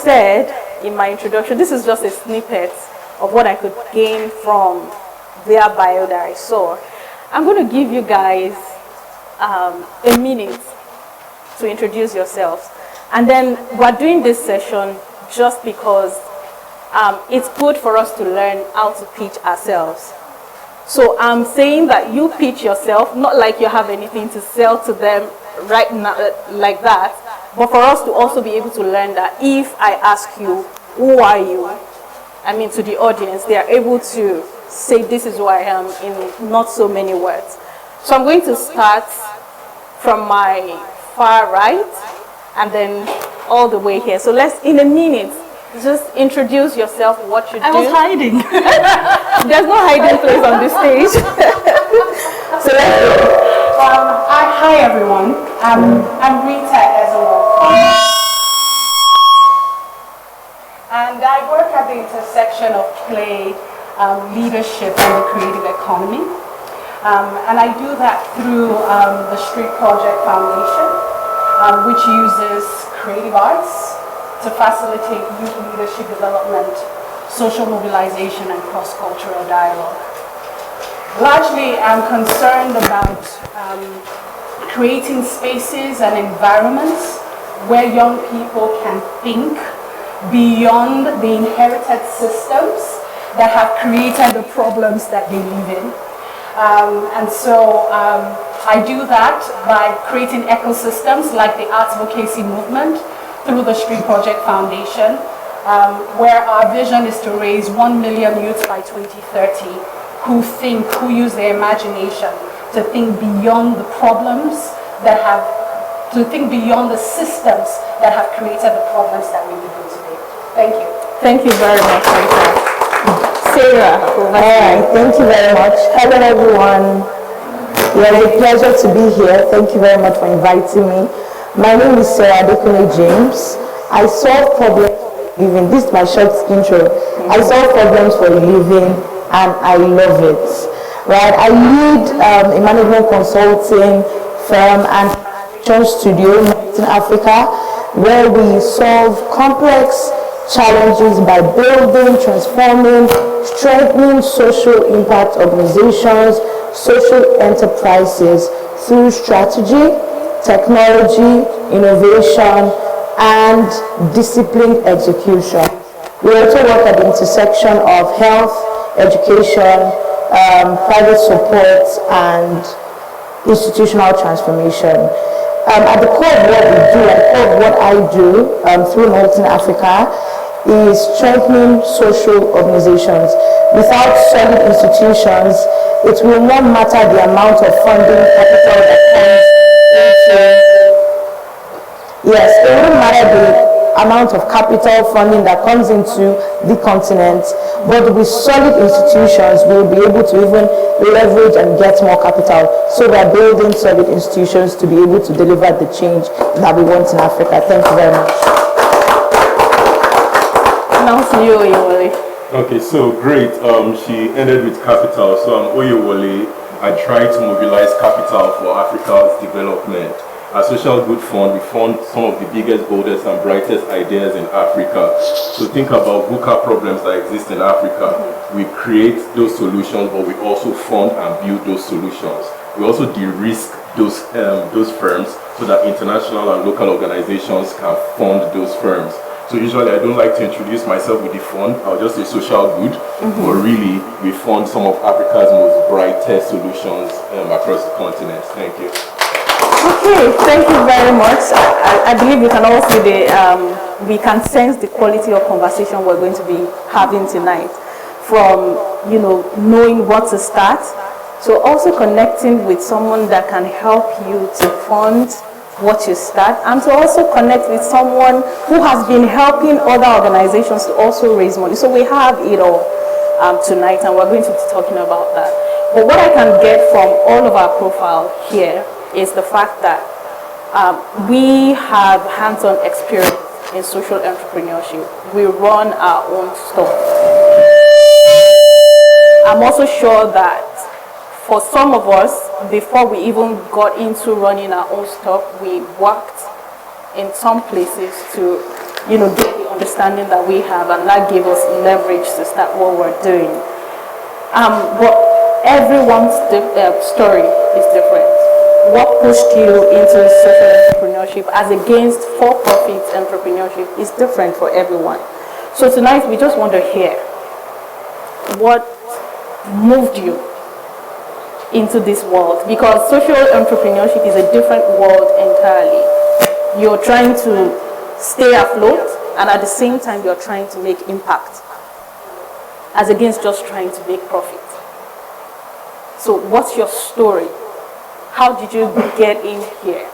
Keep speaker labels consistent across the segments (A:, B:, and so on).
A: said in my introduction, this is just a snippet of what I could gain from their bio that I saw. I'm going to give you guys a minute to introduce yourselves. And then we're doing this session just because it's good for us to learn how to pitch ourselves. So I'm saying that you pitch yourself, not like you have anything to sell to them right now, like that, but for us to also be able to learn that if I ask you, who are you? I mean, to the audience, they are able to say, this is who I am in not so many words. So I'm going to start from my far right and then all the way here. So let's, in a minute, just introduce yourself, what you do.
B: I was hiding.
A: There's no hiding place on this stage. So let's go.
B: Hi everyone. I'm Rita Ezenwa-Okoro. And I work at the intersection of play, leadership, and the creative economy. And I do that through the Street Project Foundation, which uses creative arts to facilitate youth leadership development, social mobilization, and cross-cultural dialogue. Largely, I'm concerned about creating spaces and environments where young people can think beyond the inherited systems that have created the problems that they live in. And so I do that by creating ecosystems like the arts advocacy movement through the Street Project Foundation, where our vision is to raise 1 million youths by 2030 who use their imagination to think beyond the problems that to think beyond the systems that have created the problems that we live in today. Thank you.
A: Thank you very much, Rita. Sarah.
C: Hi, thank you very much. Hello everyone. It was a pleasure to be here. Thank you very much for inviting me. My name is Adekunle-James. I solve problems for a living. This is my short intro. I solve problems for a living and I love it. Right? I lead a management consulting firm and studio in Africa where we solve complex challenges by building, transforming, strengthening social impact organizations, social enterprises through strategy, technology, innovation, and disciplined execution. We also work at the intersection of health, education, private support, and institutional transformation. At the core of what we do, at the core of what I do through Nolton Africa, is strengthening social organizations. Without solid institutions, it will not matter the amount of funding capital that comes into. Yes, it won't matter the amount of capital funding that comes into the continent, but with solid institutions, we'll be able to even leverage and get more capital. So we're building solid institutions to be able to deliver the change that we want in Africa. Thank you very much.
A: Now to you, Oyewole.
D: Okay, so great. She ended with capital. So I'm Oyewole. I try to mobilize capital for Africa's development. Our SocialGood fund, we fund some of the biggest, boldest, and brightest ideas in Africa. So think about VUCA problems that exist in Africa. We create those solutions, but we also fund and build those solutions. We also de-risk those firms so that international and local organizations can fund those firms. So usually I don't like to introduce myself with the fund. I'll just say SocialGood, but really we fund some of Africa's most brightest solutions across the continent. Thank you.
A: Okay, thank you very much. I believe we can all see we can sense the quality of conversation we're going to be having tonight, from knowing what to start, so also connecting with someone that can help you to fund what you start, and to also connect with someone who has been helping other organizations to also raise money. So we have it all tonight, and we're going to be talking about that. But what I can get from all of our profile here is the fact that we have hands-on experience in social entrepreneurship. We run our own store. I'm also sure that for some of us, before we even got into running our own store, we worked in some places to get the understanding that we have, and that gave us leverage to start what we're doing. But everyone's story is different. What pushed you into social entrepreneurship as against for-profit entrepreneurship is different for everyone. So tonight we just want to hear what moved you into this world, because social entrepreneurship is a different world entirely. You're trying to stay afloat, and at the same time you're trying to make impact, as against just trying to make profit. So what's your story? How did you get in here?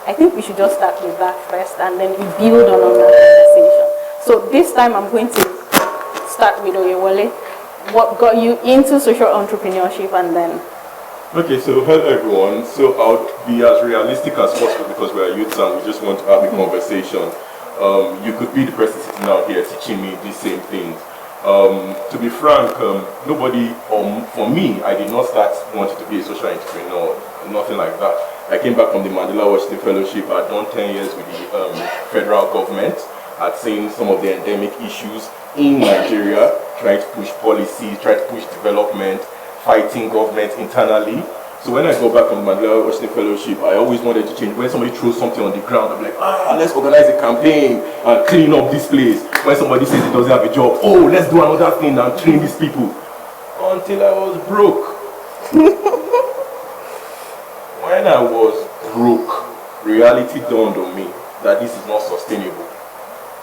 A: I think we should just start with that first, and then we build on our conversation. So this time I'm going to start with Oyewole. What got you into social entrepreneurship, and then...
D: Okay, so hello everyone. So I'll be as realistic as possible because we're youths and we just want to have a conversation. You could be the person sitting out here teaching me these same things. To be frank, nobody, for me, I did not start wanting to be a social entrepreneur, nothing like that. I came back from the Mandela Washington Fellowship. I'd done 10 years with the federal government. I'd seen some of the endemic issues in Nigeria, trying to push policy, trying to push development, fighting government internally. So when I go back from the Mandela Washington Fellowship, I always wanted to change. When somebody throws something on the ground, I'm like, let's organize a campaign and clean up this place. When somebody says he doesn't have a job, let's do another thing and train these people. Until I was broke. When I was broke, reality dawned on me that this is not sustainable.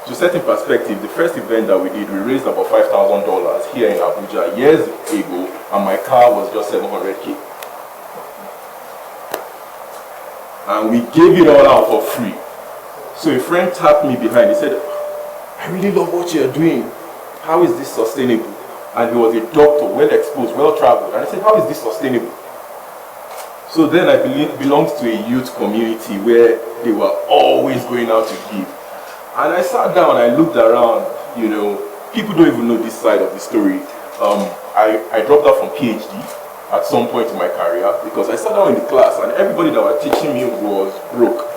D: To set in perspective, the first event that we did, we raised about $5,000 here in Abuja years ago, and my car was just 700K. And we gave it all out for free. So a friend tapped me behind. He said, I really love what you're doing. How is this sustainable? And he was a doctor, well exposed, well traveled. And I said, how is this sustainable? So then I belonged to a youth community where they were always going out to give. And I sat down, I looked around, people don't even know this side of the story. I dropped out from PhD at some point in my career because I sat down in the class and everybody that was teaching me was broke.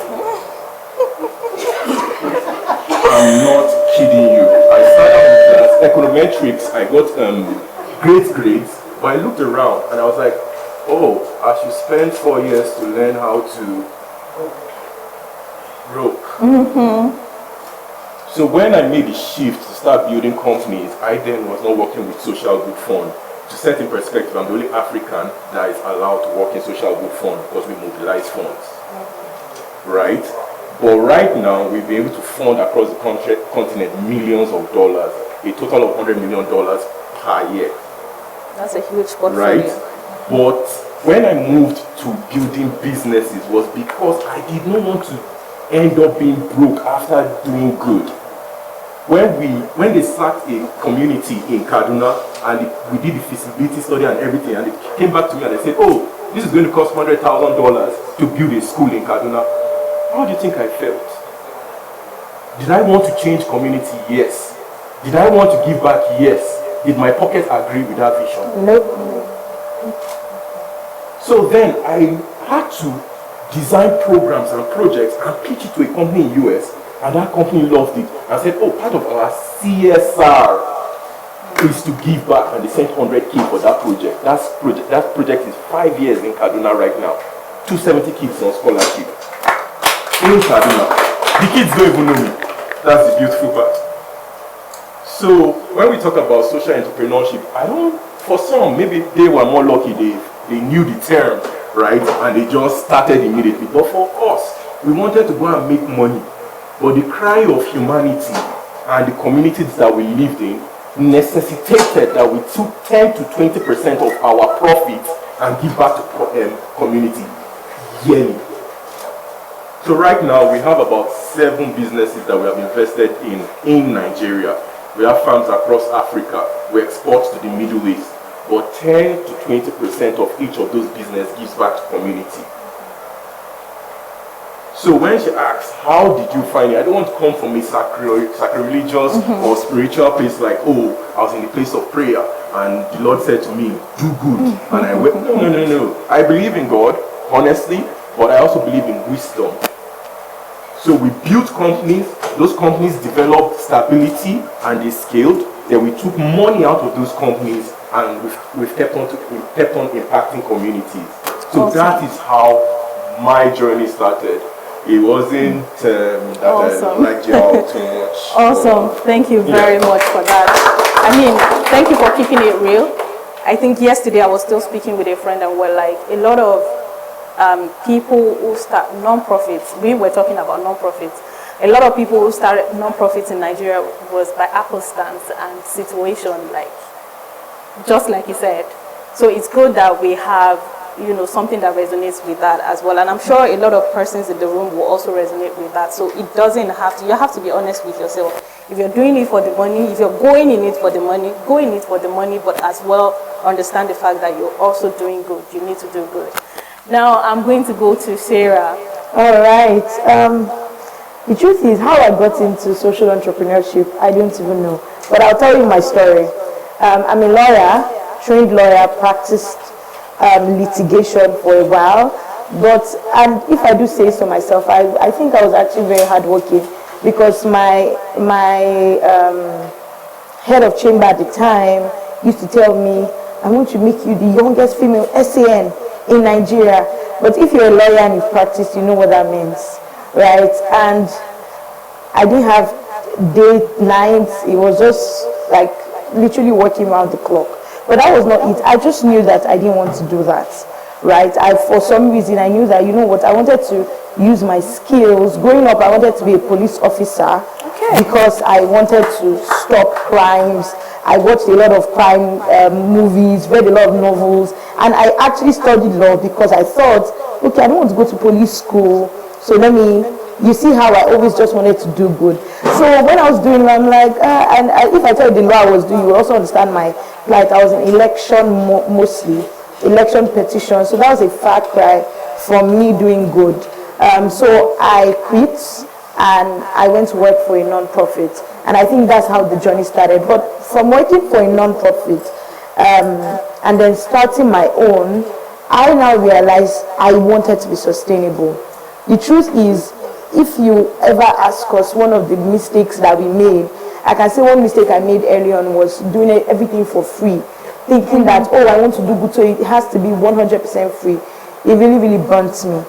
D: I'm not kidding you. I sat down in class, econometrics, I got great grades, but I looked around and I was like, I should spend 4 years to learn how to broke. So when I made the shift to start building companies, I then was not working with SocialGood Fund. To set in perspective, I'm the only African that is allowed to work in SocialGood Fund because we mobilize funds. Right? But right now, we've been able to fund across the continent millions of dollars, a total of $100 million per year.
A: That's a huge portfolio.
D: Right? But when I moved to building businesses was because I did not want to end up being broke after doing good. When they sacked a community in Kaduna and we did the feasibility study and everything, and they came back to me and they said, this is going to cost $100,000 to build a school in Kaduna. How do you think I felt? Did I want to change community? Yes. Did I want to give back? Yes. Did my pocket agree with that vision?
C: Nope.
D: So then I had to design programs and projects and pitch it to a company in US, and that company loved it and said, part of our CSR is to give back, and they sent $100K for that project. That project is 5 years in Kaduna right now. 270 kids on scholarship in Kaduna. The kids don't even know me. That's the beautiful part. So when we talk about social entrepreneurship, for some, maybe they were more lucky, they knew the term, right? And they just started immediately. But for us, we wanted to go and make money. But the cry of humanity and the communities that we lived in necessitated that we took 10 to 20% of our profits and give back to community yearly. So right now we have about 7 businesses that we have invested in Nigeria. We have farms across Africa. We export to the Middle East. But 10 to 20% of each of those businesses gives back to community. So when she asks, how did you find it? I don't want to come from a sacrilegious or spiritual place like, I was in the place of prayer and the Lord said to me, do good. And I went, no. I believe in God, honestly, but I also believe in wisdom. So we built companies, those companies developed stability and they scaled. Then we took money out of those companies and we've kept on impacting communities. So that is how my journey started. It wasn't that I liked you all too much.
A: Awesome. Thank you very much for that. I mean, thank you for keeping it real. I think yesterday I was still speaking with a friend and we're like, a lot of people who start non-profits, we were talking about non-profits, a lot of people who started non-profits in Nigeria was by happenstance and situation, like, just like you said. So it's good that we have, something that resonates with that as well. And I'm sure a lot of persons in the room will also resonate with that. So it doesn't have to, you have to be honest with yourself. If you're doing it for the money, if you're going in it for the money, go in it for the money, but as well understand the fact that you're also doing good. You need to do good. Now I'm going to go to Sarah.
C: All right. The truth is, how I got into social entrepreneurship, I don't even know. But I'll tell you my story. I'm a lawyer, trained lawyer, practiced litigation for a while. And if I do say so myself, I think I was actually very hardworking because my head of chamber at the time used to tell me, I want to make you the youngest female SAN in Nigeria. But if you're a lawyer and you've practiced, you know what that means, right? And I didn't have day, nights. It was just like literally working around the clock. But that was not it. I just knew that I didn't want to do that, right? For some reason, I knew that, I wanted to use my skills. Growing up, I wanted to be a police officer because I wanted to stop crimes. I watched a lot of crime movies, read a lot of novels, and I actually studied law because I thought, okay, I don't want to go to police school, so you see how I always just wanted to do good. So when I was doing it, I'm like, if I tell you the law I was doing, you will also understand my plight. I was in election mostly, election petition, so that was a far cry from me doing good. So I quit and I went to work for a non-profit. And I think that's how the journey started. But from working for a non-profit and then starting my own, I now realized I wanted to be sustainable. The truth is, if you ever ask us one of the mistakes that we made, I can say one mistake I made early on was doing everything for free. Thinking that, I want to do good, so it has to be 100% free. It really, really burnt me.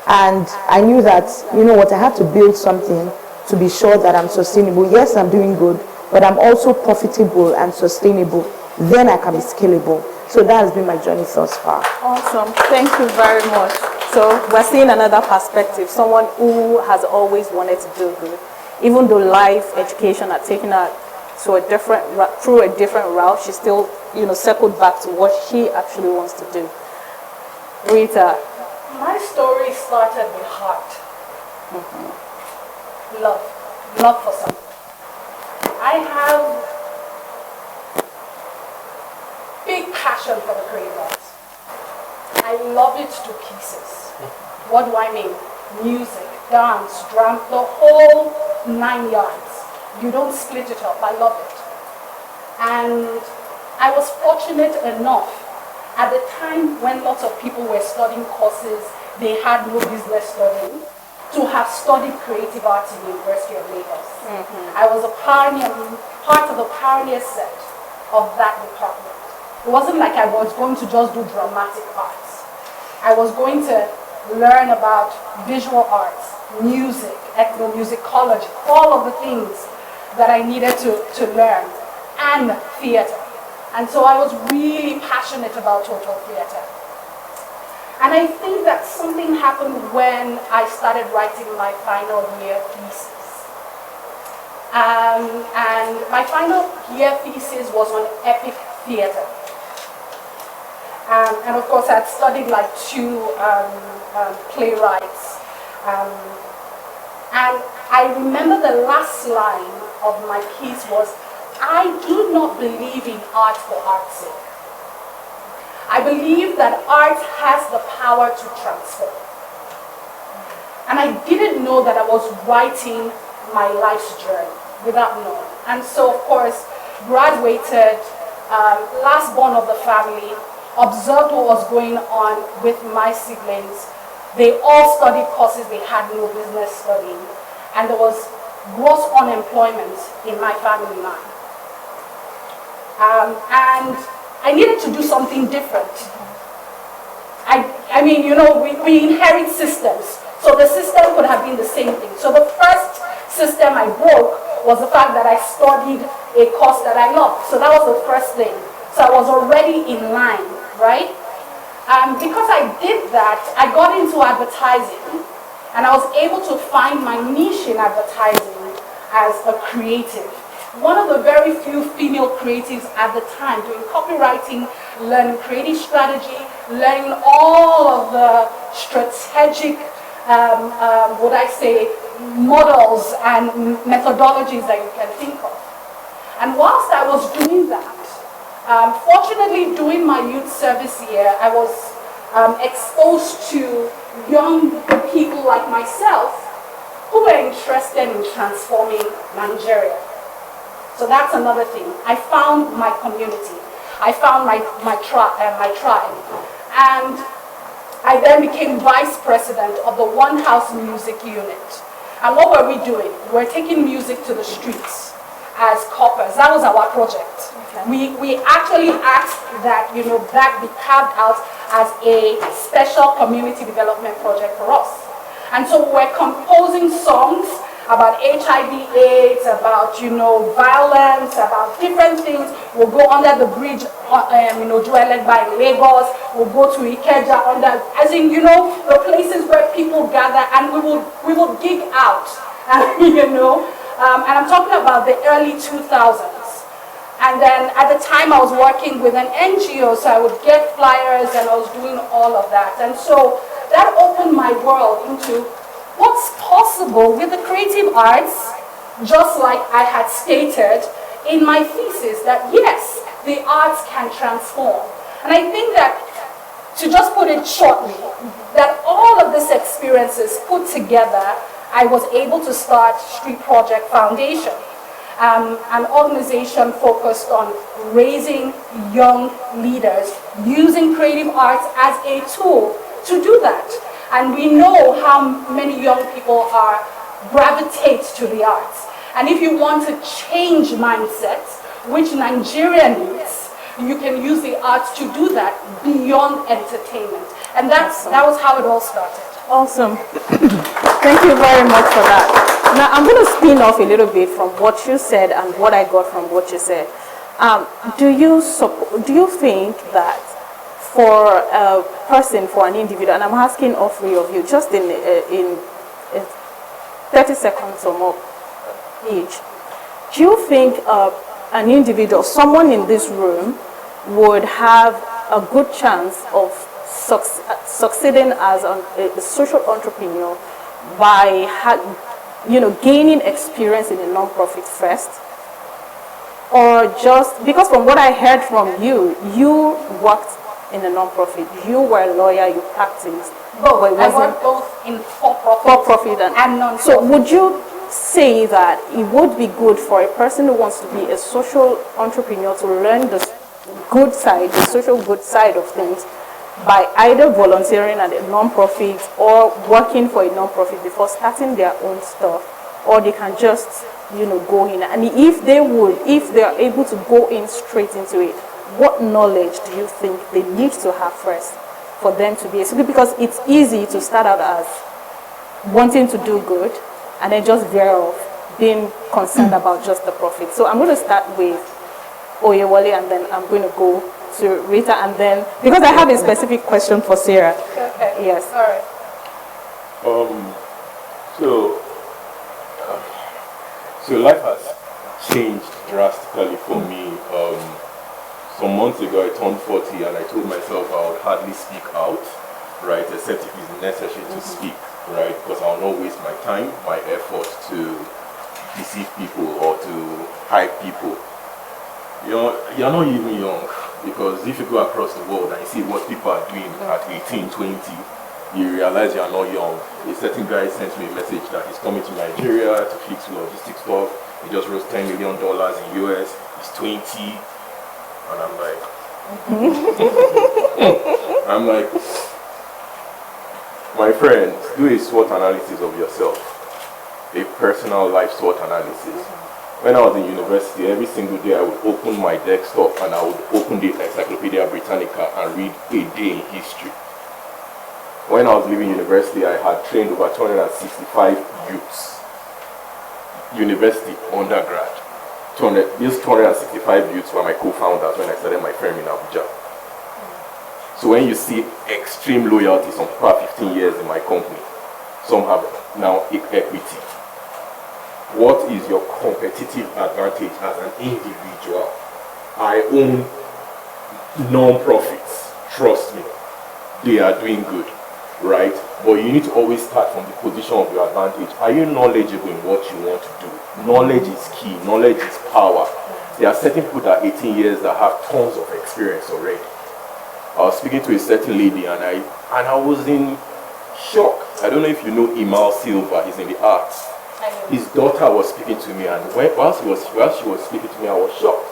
C: And I knew that, I had to build something to be sure that I'm sustainable. Yes, I'm doing good, but I'm also profitable and sustainable. Then I can be scalable. So that has been my journey thus far.
A: Awesome. Thank you very much. So we're seeing another perspective, someone who has always wanted to do good. Even though life, education had taken her through a different route, she still, circled back to what she actually wants to do. Rita.
B: My story started with heart. Love for something. I have big passion for the creative arts. I love it to pieces. What do I mean? Music, dance, drum, the whole 9 yards. You don't split it up. I love it. And I was fortunate enough at the time when lots of people were studying courses they had no business studying, to have studied creative arts in the University of Lagos. I was a pioneer, part of the pioneer set of that department. It wasn't like I was going to just do dramatic arts. I was going to learn about visual arts, music, ethnomusicology, all of the things that I needed to learn, and theater. And so I was really passionate about total theater. And I think that something happened when I started writing my final year thesis. And my final year thesis was on epic theater. And of course, I had studied like 2 playwrights. And I remember the last line of my piece was, I do not believe in art for art's sake. I believe that art has the power to transform. And I didn't know that I was writing my life's journey without knowing. And so, of course, graduated, last born of the family, observed what was going on with my siblings. They all studied courses they had no business studying. and there was gross unemployment in my family line. And I needed to do something different. I mean, you know, we inherit systems. So the system could have been the same thing. So the first system I broke was the fact that I studied a course that I loved. So that was the first thing. So I was already in line, right? Because I did that, I got into advertising, and I was able to find my niche in advertising as a creative. One of the very few female creatives at the time doing copywriting, learning creative strategy, learning all of the strategic, would I say, models and methodologies that you can think of. And whilst I was doing that, fortunately during my youth service year, I was exposed to young people like myself who were interested in transforming Nigeria. So that's another thing. I found my community. I found my tribe. And I then became vice president of the One House Music Unit. And what were we doing? We were taking music to the streets as coppers. That was our project. Okay. We actually asked that, you know, that be carved out as a special community development project for us. And so we were composing songs about HIV/AIDS, about, you know, violence, about different things. We'll go under the bridge, you know, Joledo by Lagos. We'll go to Ikeja under, as in, you know, the places where people gather, and we will gig out, you know. And I'm talking about the early 2000s. And then at the time I was working with an NGO, so I would get flyers and I was doing all of that. And so that opened my world into what's possible with the creative arts, just like I had stated in my thesis, that yes, the arts can transform. And I think that, to just put it shortly, that all of these experiences put together, I was able to start Street Project Foundation, an organization focused on raising young leaders, using creative arts as a tool to do that. And we know how many young people gravitate to the arts. And if you want to change mindsets, which Nigeria needs, you can use the arts to do that beyond entertainment. And that was how it all started.
A: Awesome. Thank you very much for that. Now, I'm going to spin off a little bit from what you said and what I got from what you said. Do you think that for a person, for an individual, and I'm asking all three of you, just in 30 seconds or more each, do you think an individual, someone in this room, would have a good chance of succeeding as a social entrepreneur by gaining experience in a non-profit first? Or just, because from what I heard from you, you worked in a non-profit, you were a lawyer, you practiced.
B: Both. I worked both in for-profit and non-profit.
A: So would you say that it would be good for a person who wants to be a social entrepreneur to learn the good side, the social good side of things, by either volunteering at a non-profit or working for a non-profit before starting their own stuff, or they can just, go in? And if they are able to go in straight into it, what knowledge do you think they need to have first for them to be able? Because it's easy to start out as wanting to do good and then just veer off, being concerned about just the profit. So I'm going to start with Oyewole, and then I'm going to go to Rita, and then, because I have a specific question for Sarah.
B: Okay.
A: Yes.
B: All right.
D: So life has changed drastically for me. Some months ago I turned 40 and I told myself I would hardly speak out, right, except if it's necessary to speak, right, because I'll not waste my time, my effort to deceive people or to hype people. You're not even young, because if you go across the world and you see what people are doing at 18, 20, you realize you are not young. A certain guy sent me a message that he's coming to Nigeria to fix logistics stuff. He just raised $10 million in US. He's 20. And I'm like, my friend, do a SWOT analysis of yourself. A personal life SWOT analysis. When I was in university, every single day I would open my desktop and I would open the Encyclopedia Britannica and read a day in history. When I was leaving university, I had trained over 265 youths. University, undergrad. These 265 youths were my co-founders when I started my firm in Abuja. So when you see extreme loyalty, some people have 15 years in my company, some have now equity. What is your competitive advantage as an individual? I own non-profits, trust me, they are doing good, right? But you need to always start from the position of your advantage. Are you knowledgeable in what you want to do? Knowledge is key, knowledge is power. There are certain people that are 18 years that have tons of experience already. I was speaking to a certain lady and I was in shock. I don't know if you know Imal Silva, he's in the arts. His daughter was speaking to me, and while she was speaking to me, I was shocked.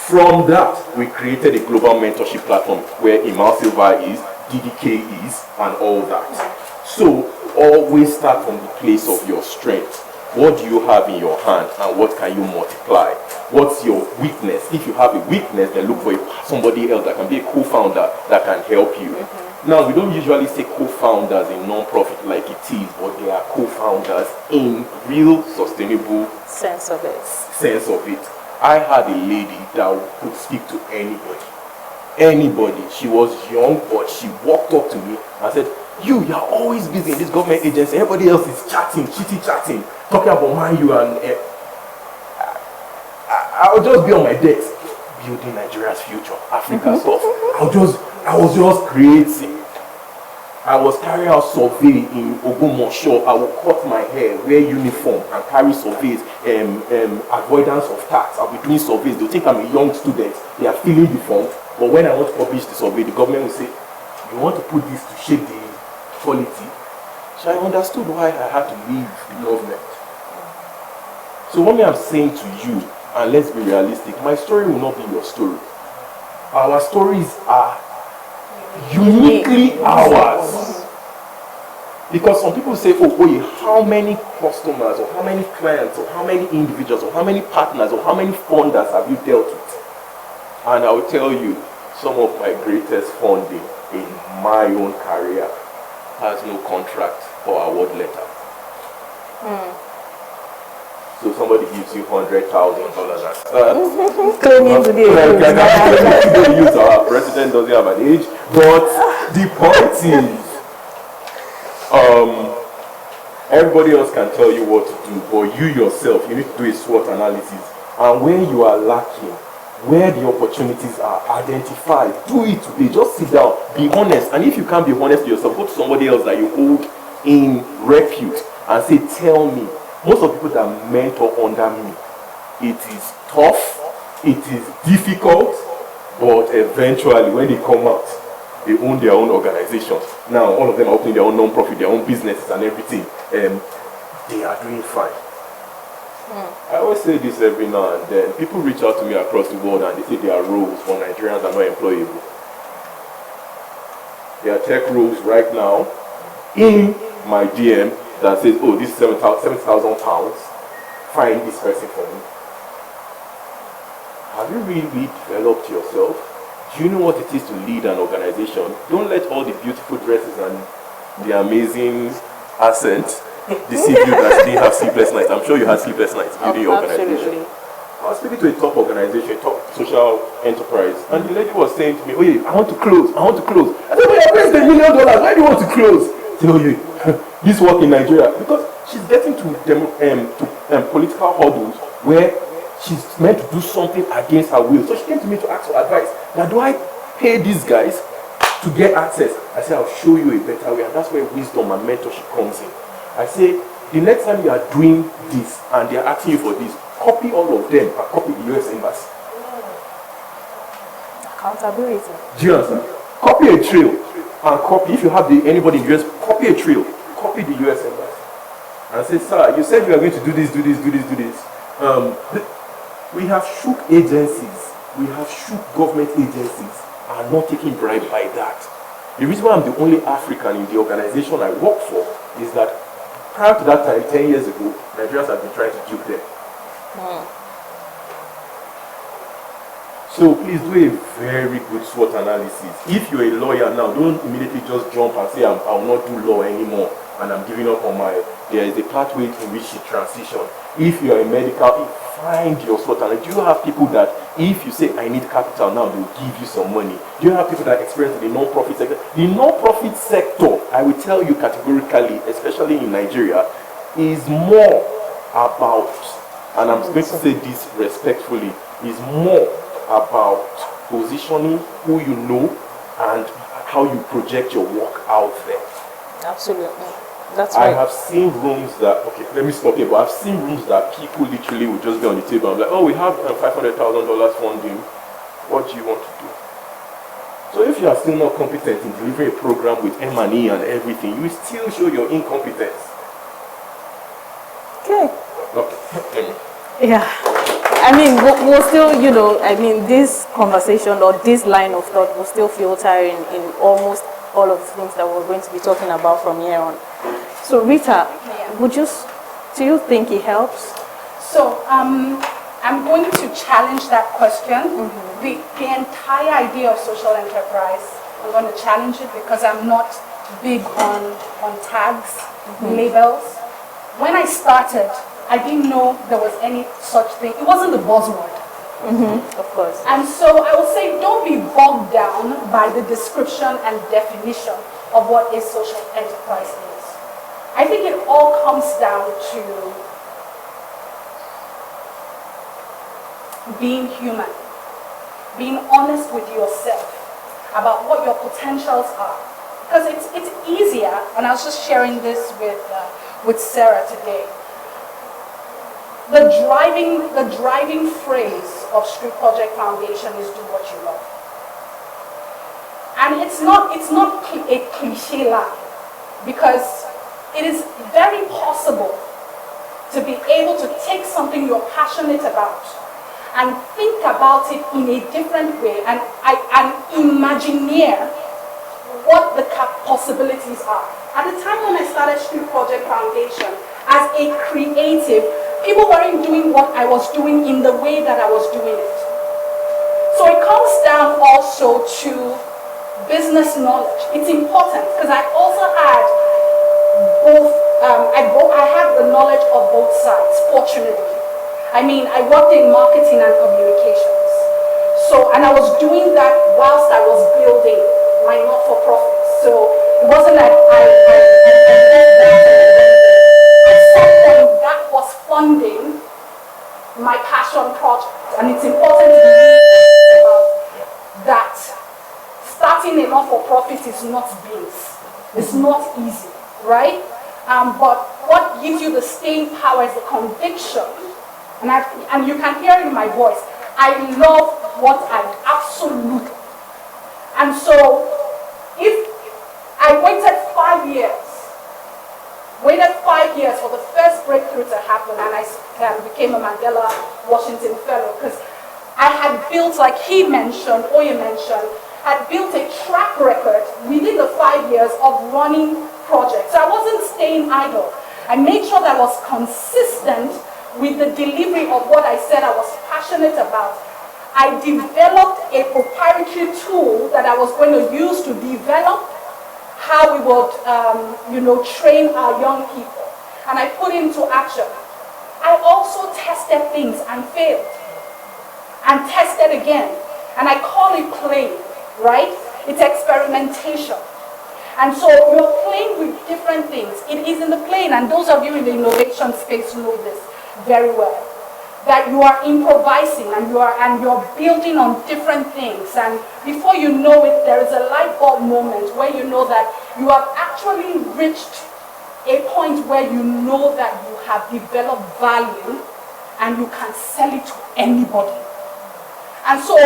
D: From that, we created a global mentorship platform where Imal Silva is, DDK is, and all that. So always start from the place of your strength. What do you have in your hand, and what can you multiply? What's your weakness? If you have a weakness, then look for somebody else that can be a co-founder that can help you. Now, we don't usually say co-founders in non-profit like it is, but they are co-founders in real sustainable
A: Sense of it.
D: I had a lady that could speak to anybody. Anybody. She was young, but she walked up to me and said, you're always busy in this government agency. Everybody else is chatting, chitty-chatting, talking about you and I'll just be on my desk, building Nigeria's future, Africa stuff. I was just creating. I was carrying out survey in Ogomosho. I would cut my hair, wear uniform, and carry surveys, avoidance of tax. I'll be doing surveys. They'll think I'm a young student. They are filling the form. But when I want to publish the survey, the government will say, you want to put this to shape the quality. So I understood why I had to leave the government. So what I'm saying to you, and let's be realistic, my story will not be your story. Our stories are uniquely ours. Because some people say, oh, how many customers or how many clients or how many individuals or how many partners or how many funders have you dealt with? And I will tell you, some of my greatest funding in my own career has no contract or award letter. So somebody gives you $100,000
A: Claiming to be a
D: use our president doesn't have an age, but the point is, everybody else can tell you what to do, but you yourself, you need to do a SWOT analysis. And where you are lacking, where the opportunities are, identified. Do it today. Just sit down, be honest. And if you can't be honest to yourself, go to somebody else that you hold in repute and say, tell me. Most of the people that mentor under me, it is tough, it is difficult, but eventually when they come out, they own their own organizations. Now all of them are opening their own non-profit, their own businesses and everything. They are doing fine. I always say this every now and then. People reach out to me across the world and they say there are roles for Nigerians that are not employable. There are tech roles right now in my DM that says, oh, this is £70,000, find this person for me. Have you really developed yourself? Do you know what it is to lead an organization? Don't let all the beautiful dresses and the amazing accent deceive you that you didn't have sleepless nights. I'm sure you had sleepless nights building your organization. I was speaking to a top organization, a top social enterprise, and the lady was saying to me, oh yeah, I want to close. I said, where's the $1 million? Why do you want to close? I said, oh yeah, this work in Nigeria. Because she's getting to political hurdles where she's meant to do something against her will. So she came to me to ask for advice. Now, do I pay these guys to get access? I said, I'll show you a better way. And that's where wisdom and mentorship comes in. I say, the next time you are doing this and they are asking you for this, copy all of them and copy the US Embassy.
A: Accountability.
D: Do you understand? Copy a trail and copy, if you have anybody in the US, copy a trail, copy the US Embassy. And say, sir, you said you are going to do this. We have shook agencies, we have shook government agencies are not taking bribe by that. The reason why I'm the only African in the organization I work for is that prior to that time, 10 years ago, Nigerians have been trying to dupe them. So please do a very good SWOT analysis. If you're a lawyer now, don't immediately just jump and say, I will not do law anymore and I'm giving up on my... There is a pathway in which you transition. If you're a medical, find your SWOT analysis. Do you have people that if you say, I need capital now, they will give you some money? Do you have people that experience the non-profit sector? The non-profit sector, I will tell you categorically, especially in Nigeria, is more about, and I'm going to say this respectfully, is more about positioning who you know and how you project your work out there.
A: Absolutely. That's
D: I
A: right.
D: have seen rooms that, okay, let me stop here, but I've seen rooms that people literally will just be on the table and be like, oh, we have $500,000 funding. What do you want to do? So if you are still not competent in delivering a program with M&E and everything, you still show your incompetence.
A: Okay.
D: Okay.
A: Yeah. I mean, we'll still, you know, I mean, this conversation or this line of thought will still filter in almost all of the things that we're going to be talking about from here on. So, Rita, do you think it helps?
B: So, I'm going to challenge that question. The entire idea of social enterprise, I'm going to challenge it because I'm not big on tags, labels. When I started, I didn't know there was any such thing. It wasn't the buzzword.
A: Of course.
B: And so I would say don't be bogged down by the description and definition of what a social enterprise is. I think it all comes down to being human, being honest with yourself about what your potentials are. Because it's easier, and I was just sharing this with Sarah today. The driving phrase of Street Project Foundation is do what you love. And it's not a cliche line, because it is very possible to be able to take something you're passionate about and think about it in a different way and imagineer what the possibilities are. At the time when I started Street Project Foundation, as a creative, people weren't doing what I was doing in the way that I was doing it. So it comes down also to business knowledge. It's important because I also had both, I have the knowledge of both sides, fortunately. I mean, I worked in marketing and communications. So, and I was doing that whilst I was building my not-for-profit. So it wasn't like I left that. At some point, that was funding my passion project. And it's important to be about that. Starting a not-for-profit is not beans. It's not easy, right? But what gives you the staying power is the conviction. And you can hear it in my voice. I love what I absolutely. And so, if I waited 5 years for the first breakthrough to happen, and I became a Mandela Washington Fellow, because I had built, like he mentioned, Oye mentioned, had built a track record within the 5 years of running projects. So I wasn't staying idle. I made sure that I was consistent with the delivery of what I said I was passionate about. I developed a proprietary tool that I was going to use to develop how we would, train our young people. And I put into action. I also tested things and failed. And tested again. And I call it playing, right? It's experimentation. And so you're playing with different things. It is in the playing, and those of you in the innovation space know this very well, that you are improvising and you're building on different things, and before you know it, there is a light bulb moment where you know that you have actually reached a point where you know that you have developed value and you can sell it to anybody. And so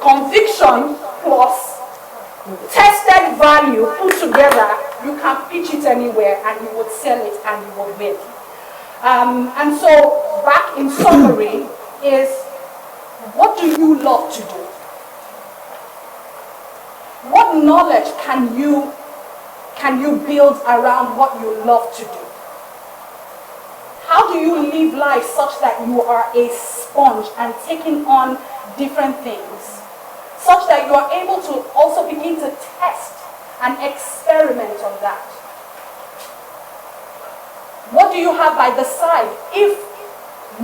B: conviction plus tested value put together, you can pitch it anywhere and you would sell it and you would win. And so, back in summary, is what do you love to do? What knowledge can you build around what you love to do? How do you live life such that you are a sponge and taking on different things, such that you are able to also begin to test and experiment on that? What do you have by the side if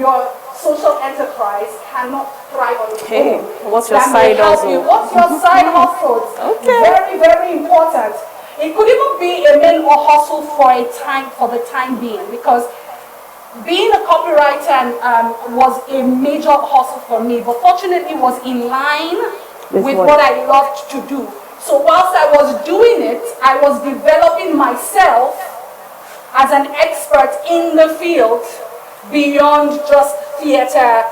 B: your social enterprise cannot thrive on its own?
A: What's your
B: That
A: side
B: may help
A: hustle?
B: you. What's your side hustle?
A: Okay.
B: Very, very important. It could even be a main or hustle for the time being, because being a copywriter was a major hustle for me, but fortunately was in line with what I loved to do. So whilst I was doing it, I was developing myself as an expert in the field beyond just theater,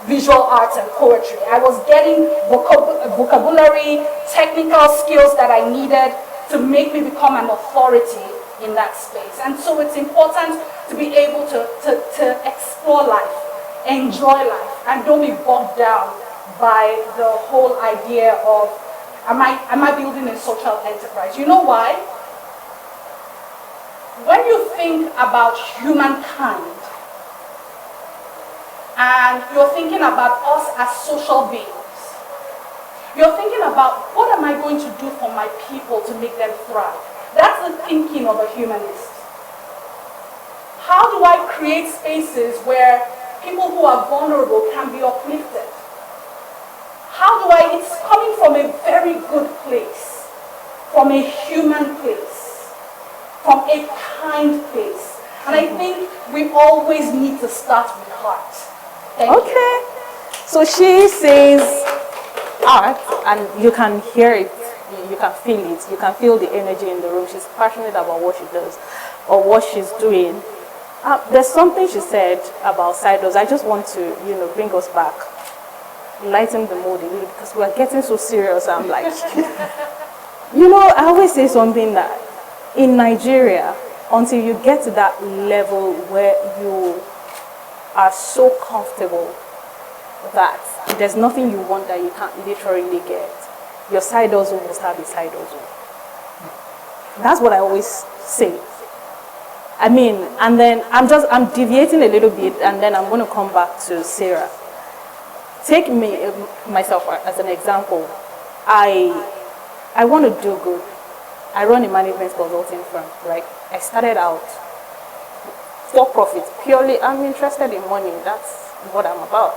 B: visual arts, and poetry. I was getting vocabulary, technical skills that I needed to make me become an authority in that space. And so it's important to be able to explore life, enjoy life, and don't be bogged down by the whole idea of, am I building a social enterprise? You know why? When you think about humankind, and you're thinking about us as social beings, you're thinking about, what am I going to do for my people to make them thrive? That's the thinking of a humanist. How do I create spaces where people who are vulnerable can be uplifted? It's coming from a very good place, from a human place, from a kind place. And I think we always need to start with heart. Thank you.
A: So she says art, and you can hear it, you can feel it, you can feel the energy in the room. She's passionate about what she does or what she's doing. There's something she said about side hustles. I just want to, bring us back, lighten the mood a little, because we are getting so serious. I'm like, I always say something that in Nigeria, until you get to that level where you are so comfortable that there's nothing you want that you can't literally get, your side hustle must have a side hustle. That's what I always say. And then I'm deviating a little bit, and then I'm going to come back to Sarah. Take myself as an example. I want to do good. I run a management consulting firm, right? I started out for profit, purely I'm interested in money. That's what I'm about.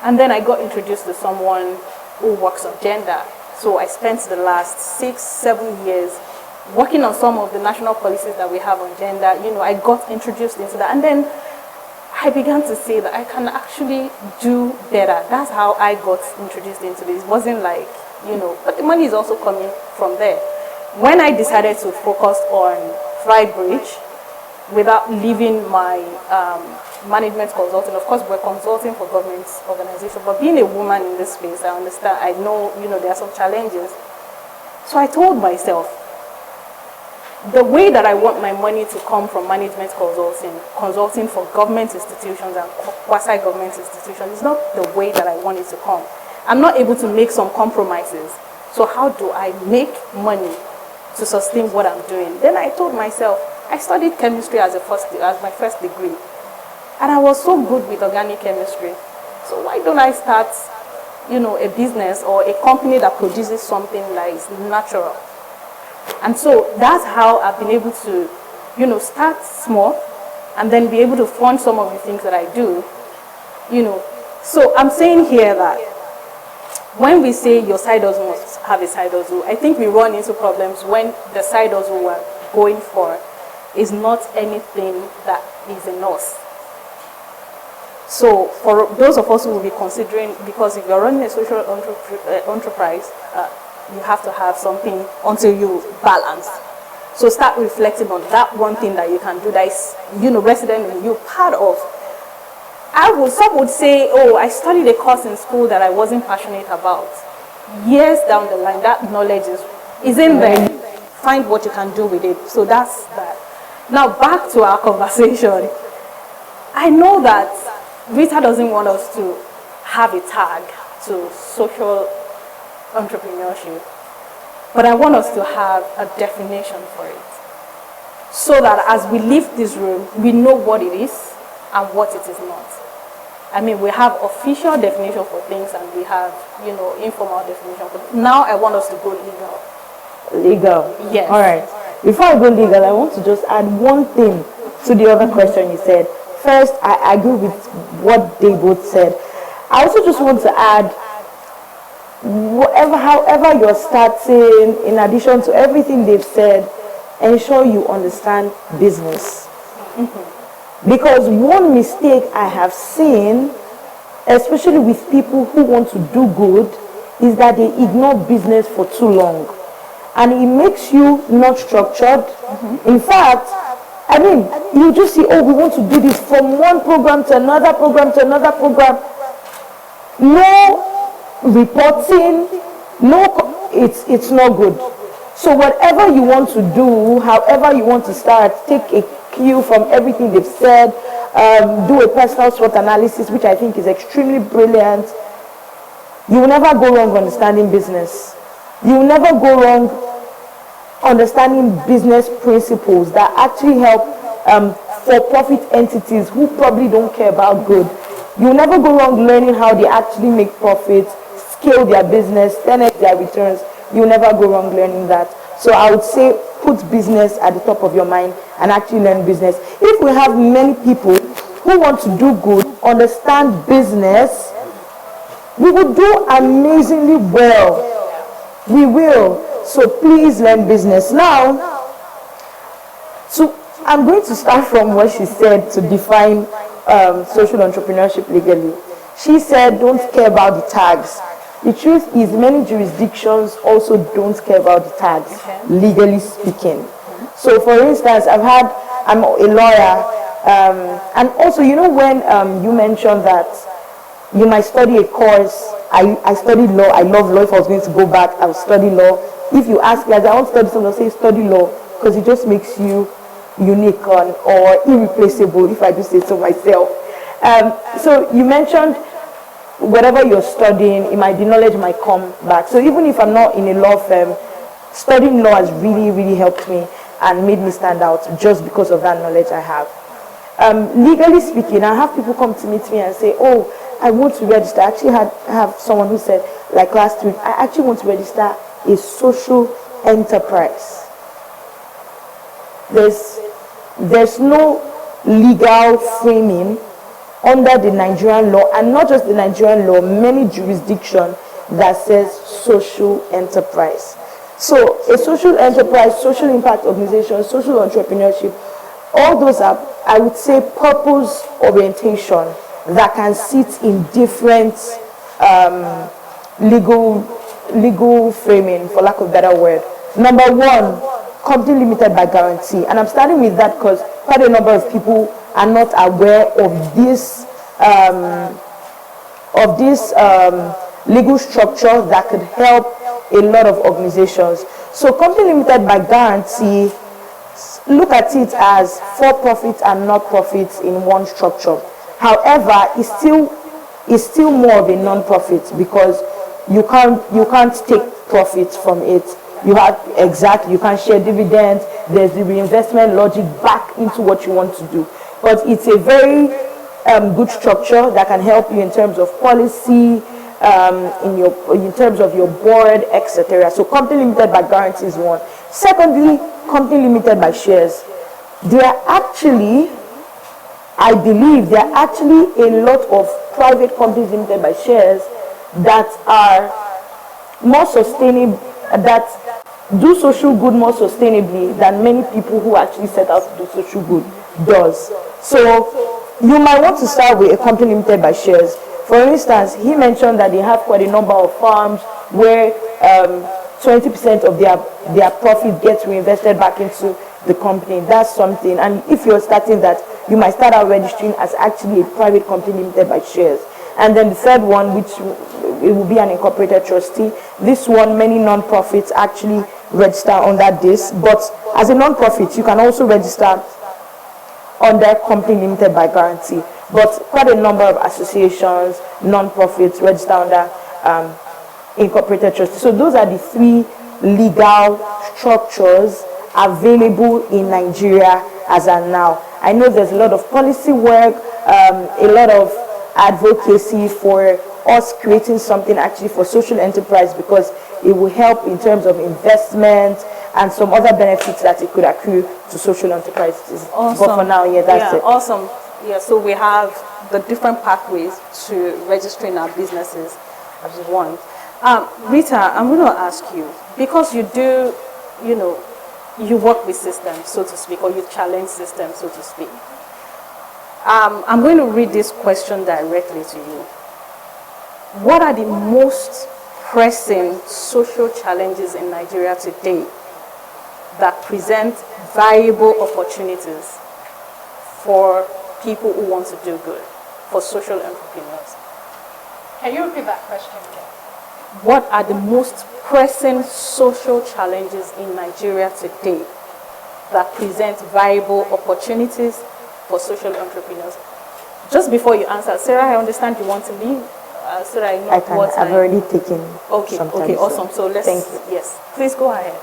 A: And then I got introduced to someone who works on gender. So I spent the last 6-7 years working on some of the national policies that we have on gender. I got introduced into that. And then I began to say that I can actually do better. That's how I got introduced into this. It wasn't like, but the money is also coming from there. When I decided to focus on Flybridge without leaving my management consulting, of course we're consulting for government organizations, but being a woman in this space, I understand, I know, there are some challenges. So I told myself, the way that I want my money to come from management consulting for government institutions and quasi-government institutions, is not the way that I want it to come. I'm not able to make some compromises. So how do I make money to sustain what I'm doing? Then I told myself, I studied chemistry as my first degree. And I was so good with organic chemistry. So why don't I start, a business or a company that produces something that is natural? And so that's how I've been able to, start small and then be able to fund some of the things that I do, So I'm saying here that when we say your side hustle must have a side hustle, I think we run into problems when the side hustle we're going for is not anything that is in us. So for those of us who will be considering, because if you're running a social enterprise, you have to have something until you balance. So start reflecting on that one thing that you can do that is, resident in you, part of. Some would say, oh, I studied a course in school that I wasn't passionate about. Years down the line, that knowledge is in there. Find what you can do with it. So that's that. Now back to our conversation. I know that Rita doesn't want us to have a tag to social entrepreneurship, but I want us to have a definition for it. so that as we leave this room, we know what it is and what it is not. I mean, we have official definition for things and we have, informal definition. But now I want us to go legal.
C: Legal.
A: Yes.
C: All right. Before I go legal, I want to just add one thing to the other question you said. First, I agree with what they both said. I also just want to add, however you're starting, in addition to everything they've said, ensure you understand business. Because one mistake I have seen, especially with people who want to do good, is that they ignore business for too long. And it makes you not structured. In fact, I mean, you just see, oh, we want to do this from one program to another program to another program. No reporting, it's not good. So whatever you want to do, however you want to start, take a cue from everything they've said, do a personal SWOT analysis, which I think is extremely brilliant. You will never go wrong understanding business. You will never go wrong understanding business principles that actually help for-profit entities who probably don't care about good. You will never go wrong learning how they actually make profits, scale their business, 10x their returns. You will never go wrong learning that. So I would say put business at the top of your mind and actually learn business. If we have many people who want to do good, understand business, we will do amazingly well. We will. So please learn business. Now, so I'm going to start from what she said to define social entrepreneurship legally. She said, don't care about the tags. The truth is, many jurisdictions also don't care about the tags, legally speaking. So, for instance, I'm a lawyer, and also, when you mentioned that you might study a course, I studied law, I love law. If I was going to go back, I would study law. If you ask, like, I want to study something, I'll say study law, because it just makes you unique or irreplaceable, if I do say so myself. So you mentioned whatever you're studying, the knowledge might come back. So even if I'm not in a law firm, studying law has really, really helped me and made me stand out just because of that knowledge I have. Legally speaking, I have people come to meet me and say, oh, I want to register. I actually have someone who said, like last week, I actually want to register a social enterprise. There's no legal framing under the Nigerian law, and not just the Nigerian law, many jurisdictions that says social enterprise. So a social enterprise, social impact organization, social entrepreneurship, all those are, I would say, purpose orientation that can sit in different legal framing, for lack of a better word. Number one, company limited by guarantee. And I'm starting with that because quite a number of people are not aware of this legal structure that could help a lot of organizations. So company limited by guarantee, look at it as for-profit and not-profits in one structure. However, it's still more of a non-profit because you can't take profits from it. You can't share dividends. There's the reinvestment logic back into what you want to do. But it's a very good structure that can help you in terms of policy, in terms of your board, etc. So company limited by guarantee is one. Secondly, company limited by shares. I believe there are actually a lot of private companies limited by shares that are more sustainable, that do social good more sustainably than many people who actually set out to do social good does. So you might want to start with a company limited by shares. For instance, he mentioned that they have quite a number of farms where 20% of their profit gets reinvested back into the company. That's something. And if you're starting that, you might start out registering as actually a private company limited by shares. And then the third one, which it will be an incorporated trustee. This one, many non-profits actually register under this. But as a non-profit, you can also register under company limited by guarantee. But quite a number of associations, non-profits register under incorporated trustee. So those are the three legal structures available in Nigeria as of now. I know there's a lot of policy work, a lot of advocacy for us creating something actually for social enterprise, because it will help in terms of investment and some other benefits that it could accrue to social enterprises.
A: Awesome.
C: But for now, yeah, that's it.
A: Awesome. Yeah, so we have the different pathways to registering our businesses as one. Rita, I'm going to ask you, because you do, you work with systems, so to speak, or you challenge systems, so to speak. I'm going to read this question directly to you. What are the most pressing social challenges in Nigeria today that present valuable opportunities for people who want to do good, for social entrepreneurs?
B: Can you repeat that question again?
A: What are the most pressing social challenges in Nigeria today that present viable opportunities for social entrepreneurs? Just before you answer, Sarah, I understand you want to leave. So that I know what
C: I've already taken.
A: Okay, okay, awesome. So let's.
C: Thank you.
A: Yes, please go ahead.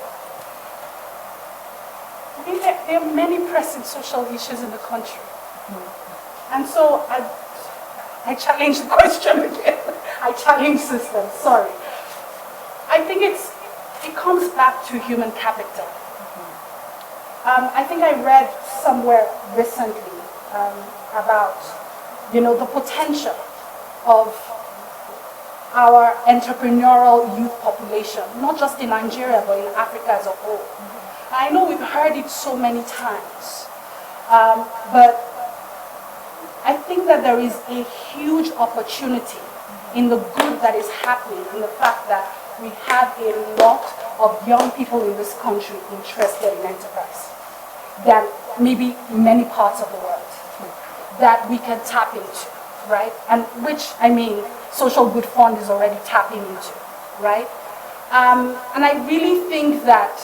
B: I think there are many pressing social issues in the country, and so I challenge the question again. I challenge systems. Sorry. I think it comes back to human capital. I think I read somewhere recently about the potential of our entrepreneurial youth population, not just in Nigeria, but in Africa as a whole. I know we've heard it so many times, but I think that there is a huge opportunity in the good that is happening, in the fact that we have a lot of young people in this country interested in enterprise than maybe many parts of the world that we can tap into, right? And which, SocialGood Fund is already tapping into, right? And I really think that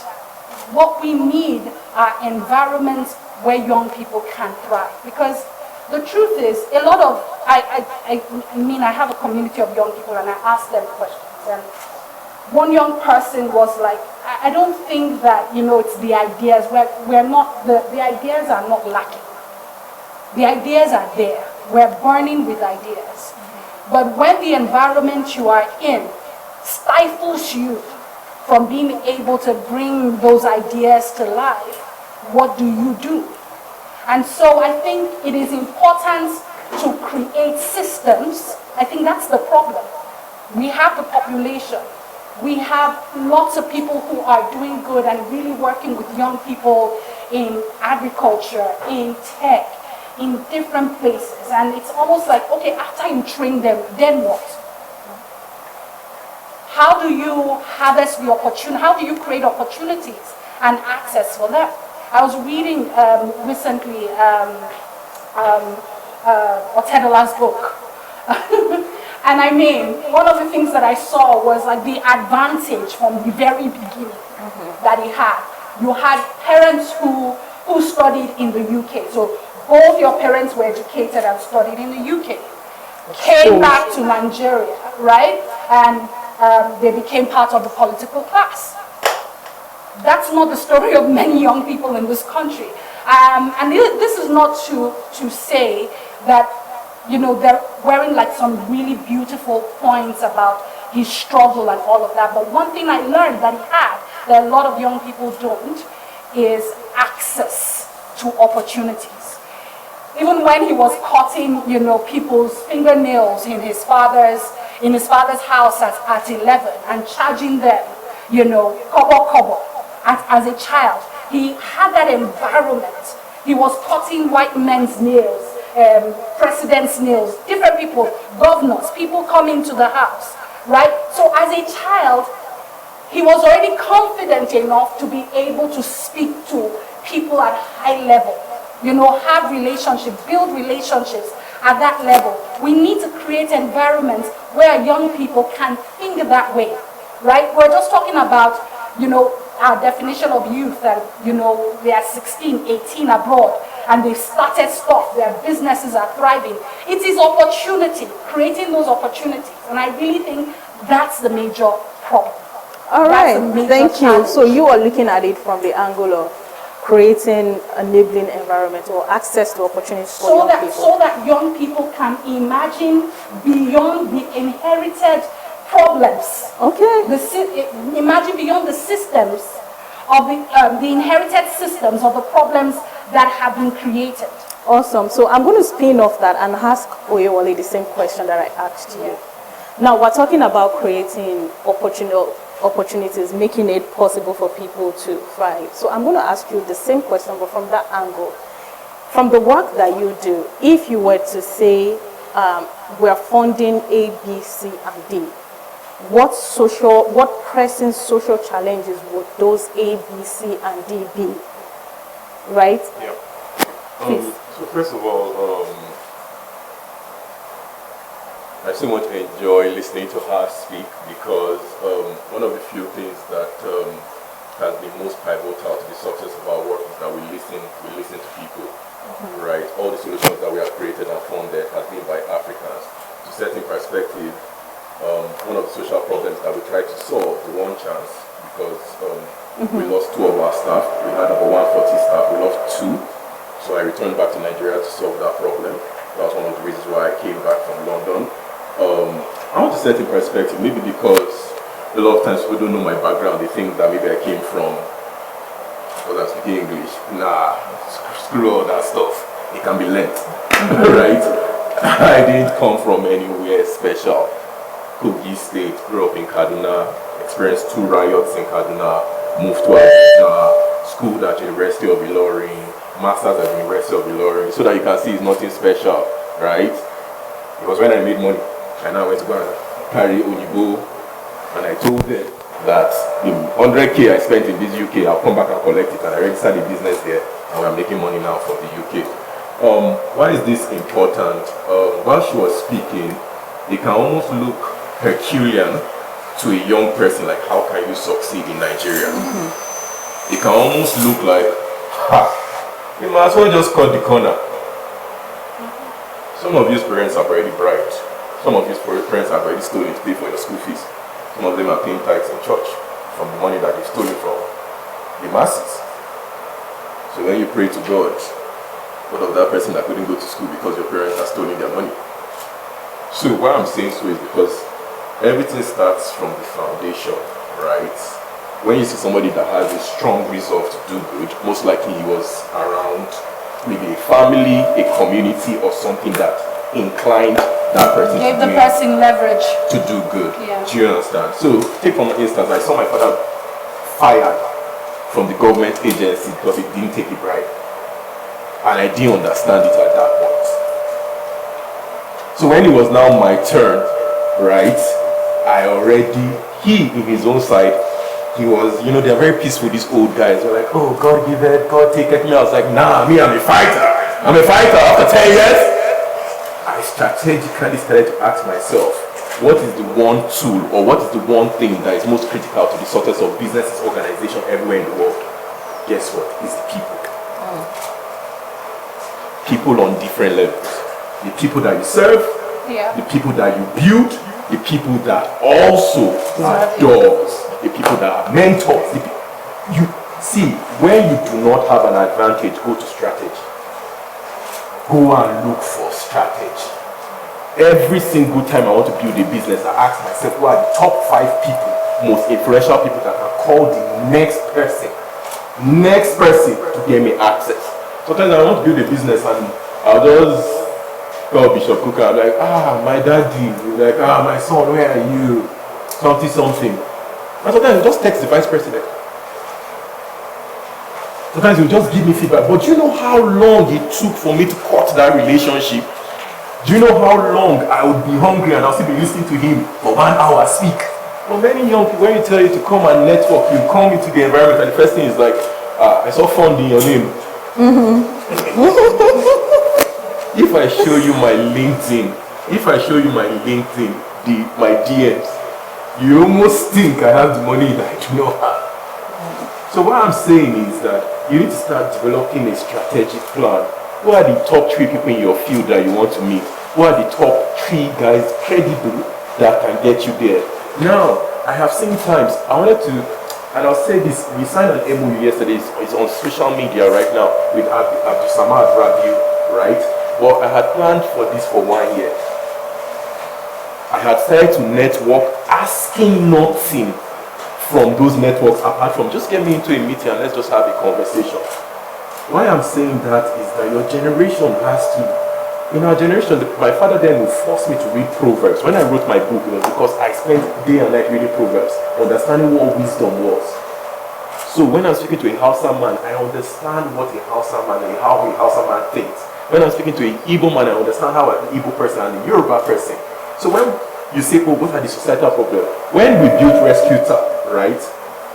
B: what we need are environments where young people can thrive. Because the truth is, a lot of, I have a community of young people, and I ask them questions. And one young person was like, I don't think that, it's the ideas. We're not, the ideas are not lacking. The ideas are there. We're burning with ideas. But when the environment you are in stifles you from being able to bring those ideas to life, what do? And so I think it is important to create systems. I think that's the problem. We have the population. We have lots of people who are doing good and really working with young people in agriculture, in tech, in different places. And it's almost like, okay, after you train them, then what? How do you harvest the opportunity? How do you create opportunities and access for them? I was reading recently Otedola's book. And one of the things that I saw was like the advantage from the very beginning that he had. You had parents who studied in the UK. So both your parents were educated and studied in the UK. Came back to Nigeria, right? And they became part of the political class. That's not the story of many young people in this country. And this is not to say that, they're wearing like some really beautiful points about his struggle and all of that. But one thing I learned that he had, that a lot of young people don't, is access to opportunities. Even when he was cutting, people's fingernails in his father's house at 11 and charging them, kobo as a child, he had that environment. He was cutting white men's nails, president's nails, different people, governors, people coming to the house, right? So as a child, he was already confident enough to be able to speak to people at high level. Have relationships, build relationships at that level. We need to create environments where young people can think that way, right? We're just talking about, our definition of youth, and, they are 16, 18 abroad, and they've started stuff, their businesses are thriving. It is opportunity, creating those opportunities. And I really think that's the major problem.
A: All right, thank you. So you are looking at it from the angle of creating enabling environment or access to opportunities for young people.
B: So that young people can imagine beyond the inherited problems.
A: Okay.
B: Imagine beyond the systems of the inherited systems of the problems that have been created.
A: Awesome. So I'm going to spin off that and ask Oyewole the same question that I asked you. Now we're talking about creating opportunities, making it possible for people to thrive. So I'm going to ask you the same question, but from that angle. From the work that you do, if you were to say we're funding A, B, C, and D, what pressing social challenges would those A, B, C, and D be? Right?
D: Yeah. So first of all, I so much enjoy listening to her speak because one of the few things that has been most pivotal to the success of our work is that we listen to people, right? All the solutions that we have created and funded has been by Africans. To set in perspective, one of the social problems that we tried to solve, the one chance, because we lost 2 of our staff, we had about 140 staff, we lost 2. So I returned back to Nigeria to solve that problem. That was one of the reasons why I came back from London. I want to set in perspective, maybe because a lot of times people don't know my background, they think that maybe I came from, because I'm speaking English. Nah, screw all that stuff. It can be learned, right? I didn't come from anywhere special. Kogi State, grew up in Kaduna, experienced 2 riots in Kaduna, moved to Abuja, schooled at University of Ilorin, Masters at the University of Ilorin, so that you can see it's nothing special, right? It was when I made money, and I went to go and carry Oyibo, and I told them that the 100K I spent in this UK, I'll come back and collect it, and I registered the business here, and we're making money now for the UK. Why is this important? While she was speaking, it can almost look Herculean to a young person, like how can you succeed in Nigeria? It can almost look like, you might as well just cut the corner. Some of your parents are very bright. Some of your parents are already stolen to pay for your school fees. Some of them are paying tithes in church from the money that they've stolen from the masses. So when you pray to God, what of that person that couldn't go to school because your parents are stealing their money? So why I'm saying so is because everything starts from the foundation, right? When you see somebody that has a strong resolve to do good, most likely he was around maybe a family, a community, or something that inclined that person
B: Gave the person leverage
D: to do good.
B: Yeah.
D: Do you understand? So take for instance, I saw my father fired from the government agency because he didn't take a bribe. And I didn't understand it at that point. So when it was now my turn, right, he in his own side, he was, they're very peaceful, these old guys. They're like, oh, God give it, God take it. I was like, nah, I'm a fighter. I'm a fighter after 10 years. I strategically started to ask myself, what is the one tool or what is the one thing that is most critical to the success of businesses, organization everywhere in the world? Guess what? It's the people. People on different levels. The people that you serve, the people that you build, the people that also are doors, the people that are mentors. You see, when you do not have an advantage, go to strategy. Go and look for strategy. Every single time I want to build a business, I ask myself, who are the top 5 people, most influential people that can call the next person to get me access. Sometimes I want to build a business and I'll just call Bishop Cooker. I'm like, my daddy. Like, my son, where are you? Something. And sometimes you just text the vice president. Sometimes you just give me feedback. But do you know how long it took for me to cut that relationship? Do you know how long I would be hungry and I'll still be listening to him for 1 hour speak? Well, many young people, when you tell you to come and network, you come into the environment and the first thing is like, I saw fund in your name. If I show you my LinkedIn, my DMs, you almost think I have the money that I do not have. So what I'm saying is that you need to start developing a strategic plan. Who are the top 3 people in your field that you want to meet? Who are the top 3 guys credible that can get you there? Now, I have seen times, I wanted to And I'll say this, we signed an MOU yesterday, it's on social media right now with Abdussamad Rabiu, right? But I had planned for this for 1 year. I had started to network, asking nothing from those networks apart from just get me into a meeting and let's just have a conversation. Why I'm saying that is that your generation has to, in our generation, my father then would force me to read Proverbs. When I wrote my book, it was because I spent day and night reading Proverbs, understanding what wisdom was. So when I'm speaking to a Hausa man, I understand what a Hausa man and how a Hausa man thinks. When I'm speaking to an Igbo man, I understand how an Igbo person and a Yoruba person. So when you say, oh, what are the societal problems? When we built Rescue Tap, right?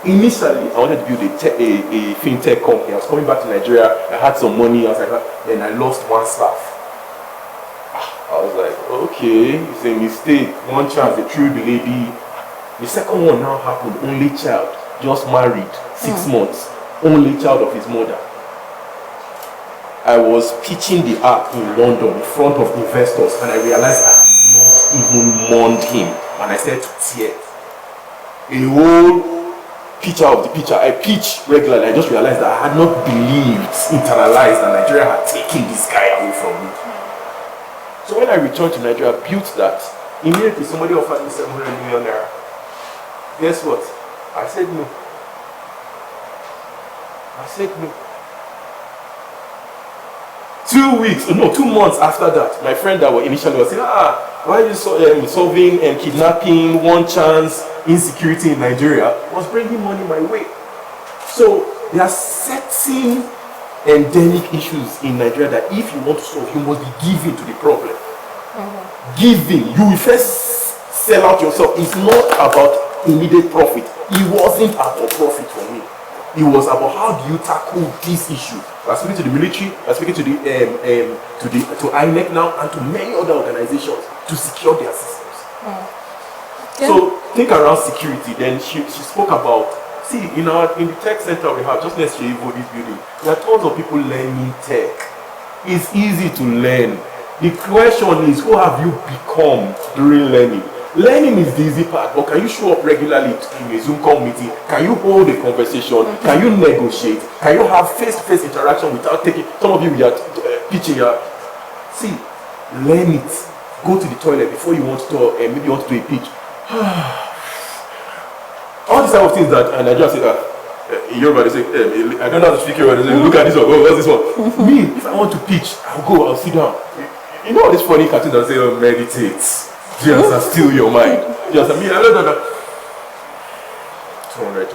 D: Initially, I wanted to build a fintech company. I was coming back to Nigeria. I had some money. I was like, and I lost one staff. I was like, okay, it's a mistake. One chance, they threw the lady. The second one now happened. Only child, just married, 6 months. Only child of his mother. I was pitching the app in London in front of investors, and I realized I had not even mourned him. And I said to tears. A whole picture of the picture. I pitch regularly. I just realized that I had not believed, internalized that Nigeria had taken this guy away from me. So when I returned to Nigeria, I built that. Immediately somebody offered me 700 million naira. Guess what? I said no. I said no. 2 months after that, my friend that was initially was saying, why are you solving kidnapping, one chance, insecurity in Nigeria, was bringing money my way. So there are certain endemic issues in Nigeria that if you want to solve, you must be giving to the problem. Giving, you will first sell out yourself. It's not about immediate profit. It wasn't about profit for me. It was about how do you tackle this issue. We're speaking to the military, we're speaking to to INEC now, and to many other organizations to secure their systems. So think around security. Then she spoke about, see, in the tech center we have just next to this building, there are tons of people learning tech. It's easy to learn. The question is, who have you become during learning? Learning is the easy part, but can you show up regularly in a Zoom call meeting? Can you hold a conversation? Can you negotiate? Can you have face-to-face interaction without taking, some of you are pitching your, see, learn it. Go to the toilet before you want to talk, and maybe you want to do a pitch. All these type of things that, and I just say, in Yoruba they say, I don't know how to speak Yoruba, they say, look at this one, what's this one? Me, if I want to pitch, I'll sit down. You know all this funny cartoon that say, meditate. Just steal your mind. Just I don't know. $200,000.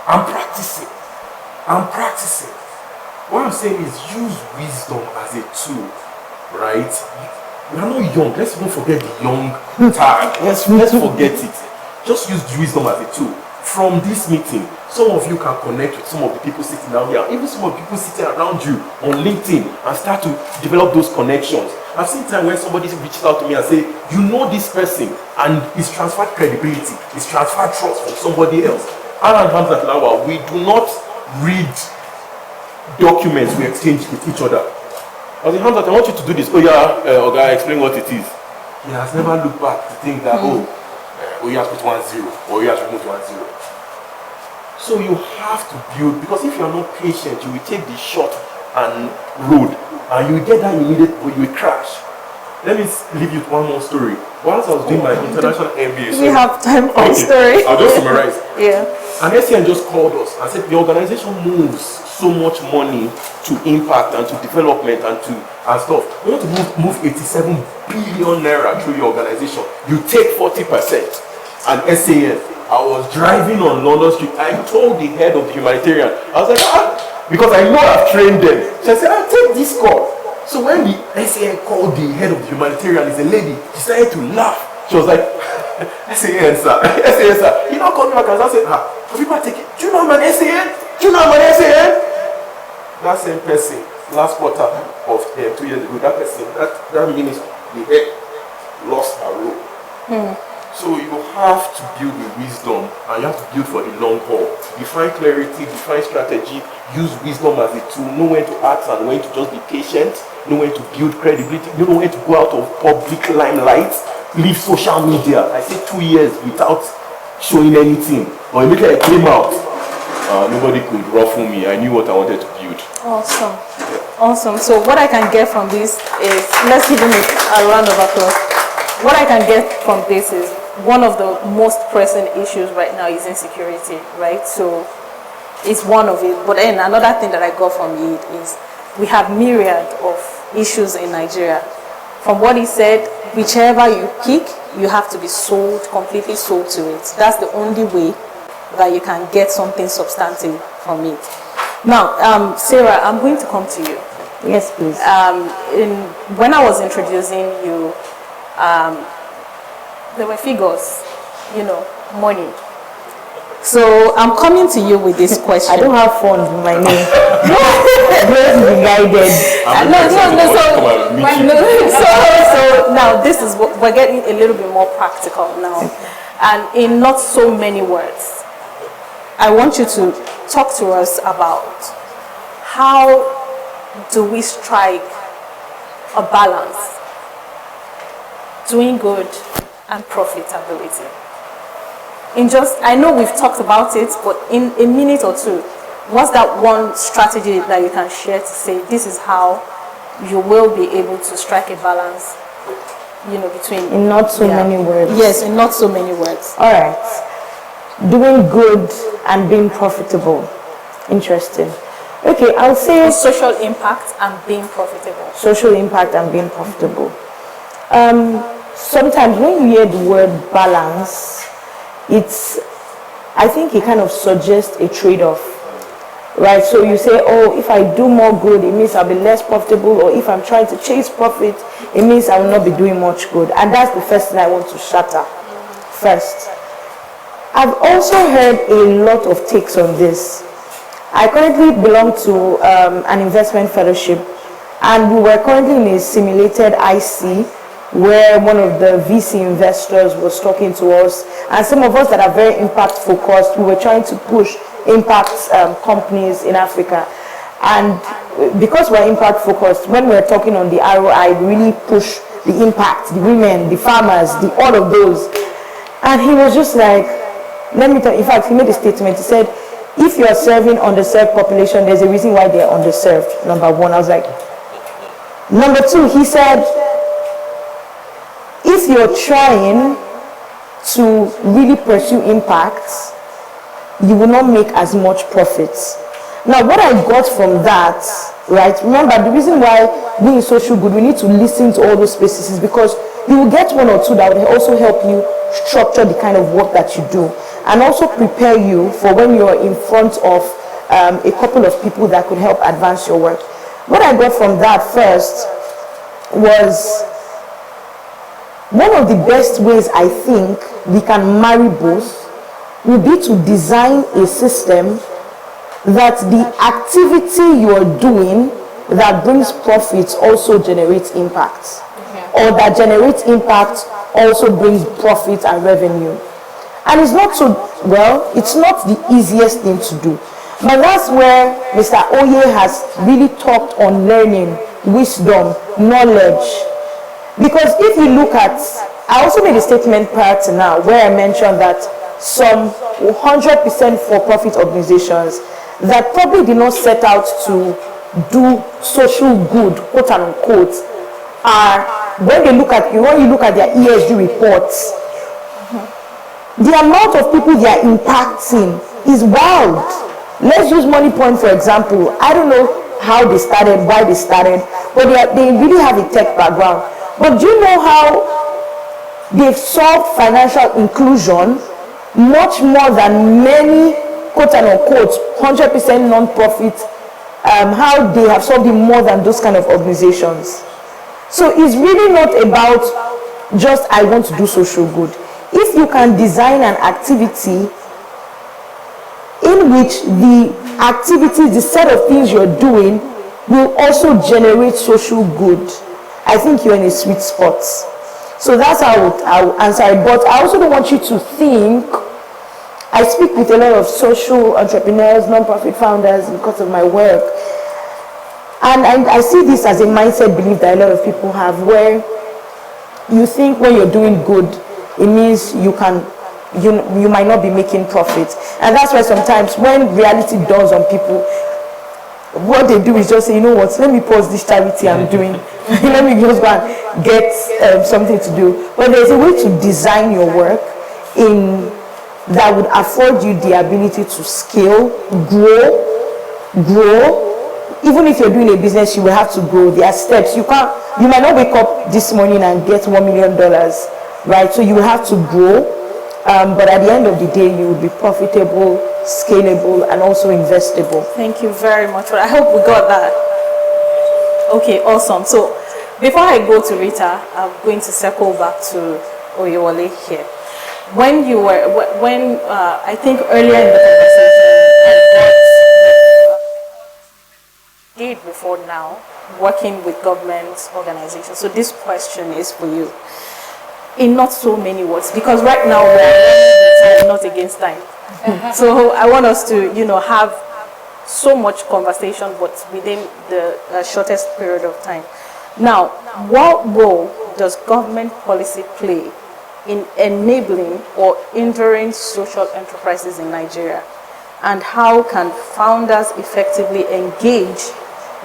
D: I'm practicing. What I'm saying is use wisdom as a tool, right? We are not young. Let's even forget the young tag. Let's forget it. Just use wisdom as a tool. From this meeting, some of you can connect with some of the people sitting down here, even some of the people sitting around you on LinkedIn, and start to develop those connections. I've seen time when somebody reaches out to me and say, you know this person, and it's transferred credibility, it's transferred trust from somebody else. Around Hamzat Lawa, we do not read documents we exchange with each other. I was like, Hamzat, I want you to do this. Oh yeah, okay, explain what it is. He has never looked back to think that, you have to put 1-0, or you have to remove 1-0. So you have to build, because if you are not patient, you will take the short and road, and you will get that immediate, but you will crash. Let me leave you with one more story. Whilst I was doing my international MBA,
A: we have time for the story.
D: I'll just summarize.
A: Yeah.
D: And SCN just called us and said the organization moves so much money to impact and to development and stuff. We want to move 87 billion naira through your organization. You take 40%. And SAN, I was driving on London Street. I told the head of the humanitarian, I was like, because I know I've trained them. So I said, I'll take this call. So when the SAN called the head of the humanitarian, it's a lady, she started to laugh. She was like, SAN, sir. SAN, sir. You know, called me back and I said, have people taken, do you know I'm an SAN? Do you know I'm an SAN? That same person, last quarter of 2 years ago, that person, that minister, the head, lost her role. So you have to build with wisdom, and you have to build for the long haul. Define clarity, define strategy, use wisdom as a tool, know when to act and when to just be patient, know when to build credibility, know when to go out of public limelight, leave social media. I say 2 years without showing anything, or immediately I came out, nobody could ruffle me. I knew what I wanted to build.
A: Awesome. Awesome. So what I can get from this is, let's give him a round of applause. What I can get from this is, one of the most pressing issues right now is insecurity, right? So it's one of it. But then another thing that I got from it is we have myriad of issues in Nigeria. From what he said, whichever you pick, you have to be sold, completely sold to it. That's the only way that you can get something substantive from it. Now, Sarah, I'm going to come to you.
C: Yes, please.
A: When I was introducing you, there were figures, money. So I'm coming to you with this question.
C: I don't have funds with my name. Please be guided.
A: So now this is what we're getting a little bit more practical now, and in not so many words, I want you to talk to us about how do we strike a balance, doing good and profitability. I know we've talked about it, but in a minute or two, what's that one strategy that you can share to say this is how you will be able to strike a balance, between...
C: In not so many words.
A: Yes, in not so many words.
C: All right. Doing good and being profitable. Interesting. Okay, I'll say...
A: Social impact and being profitable.
C: Social impact and being profitable. Sometimes when you hear the word balance, I think it kind of suggests a trade-off, right? So you say, oh, if I do more good, it means I'll be less profitable, or if I'm trying to chase profit, it means I will not be doing much good. And that's the first thing I want to shatter first. I've also heard a lot of takes on this. I currently belong to an investment fellowship, and we were currently in a simulated IC where one of the VC investors was talking to us, and some of us that are very impact focused, we were trying to push impact companies in Africa. And because we're impact focused, when we're talking on the ROI, we really push the impact, the women, the farmers, all of those. And he was just like, let me tell you, in fact, he made a statement. He said, if you are serving underserved population, there's a reason why they're underserved, number one. I was like, number two, he said, if you're trying to really pursue impacts, you will not make as much profits. Now, what I got from that, right, remember, the reason why we in Social Good, we need to listen to all those spaces is because you will get one or two that will also help you structure the kind of work that you do, and also prepare you for when you're in front of a couple of people that could help advance your work. What I got from that first was, one of the best ways I think we can marry both will be to design a system that the activity you're doing that brings profits also generates impact, or that generates impact also brings profit and revenue. And it's not it's not the easiest thing to do, but that's where Mr. Oye has really talked on learning, wisdom, knowledge. Because if you look at, I also made a statement prior to now where I mentioned that some 100% for-profit organizations that probably did not set out to do social good, quote unquote, are, when you look at their ESG reports, the amount of people they are impacting is wild. Let's use Money Point for example. I don't know how they started, why they started, but they really have a tech background. But do you know how they've solved financial inclusion much more than many, quote unquote, 100% non-profit, how they have solved it more than those kind of organizations? So it's really not about just, I want to do social good. If you can design an activity in which the activities, the set of things you're doing will also generate social good, I think you're in a sweet spot. So that's how I would answer it. But I also don't want you to think. I speak with a lot of social entrepreneurs, non-profit founders because of my work. And I see this as a mindset belief that a lot of people have, where you think when you're doing good, it means you might not be making profit. And that's why sometimes when reality dawns on people, what they do is just say, you know what, let me pause this charity I'm doing. Let me just go and get something to do. But there's a way to design your work that would afford you the ability to scale, grow. Even if you're doing a business, you will have to grow. There are steps. You might not wake up this morning and get $1 million, right? So you will have to grow. But at the end of the day, you will be profitable, scalable, and also investable.
A: Thank you very much. I hope we got that. Okay, awesome. So before I go to Rita, I'm going to circle back to Oyewole here. When I think earlier in the conversation, did before now, working with government organizations. So this question is for you. In not so many words, because right now we're not against time. So I want us to, have so much conversation, but within the shortest period of time. Now, what role does government policy play in enabling or hindering social enterprises in Nigeria? And how can founders effectively engage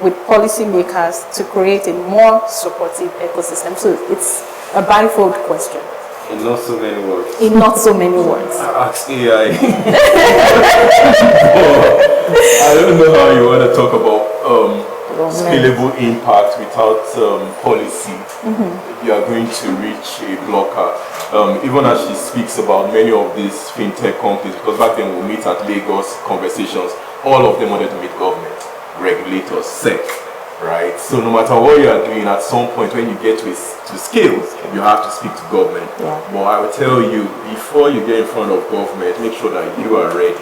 A: with policymakers to create a more supportive ecosystem? So it's a bifold question.
D: In not so many words.
A: In not so many words.
D: Ask AI. I don't know how you want to talk about scalable impact without policy. You are going to reach a blocker. Even as she speaks about many of these fintech companies, because back then we meet at Lagos conversations, all of them wanted to meet government, regulators, SEC. Right, so no matter what you are doing, at some point when you get to scale, you have to speak to government.
C: Yeah.
D: But I will tell you, before you get in front of government, make sure that you are ready.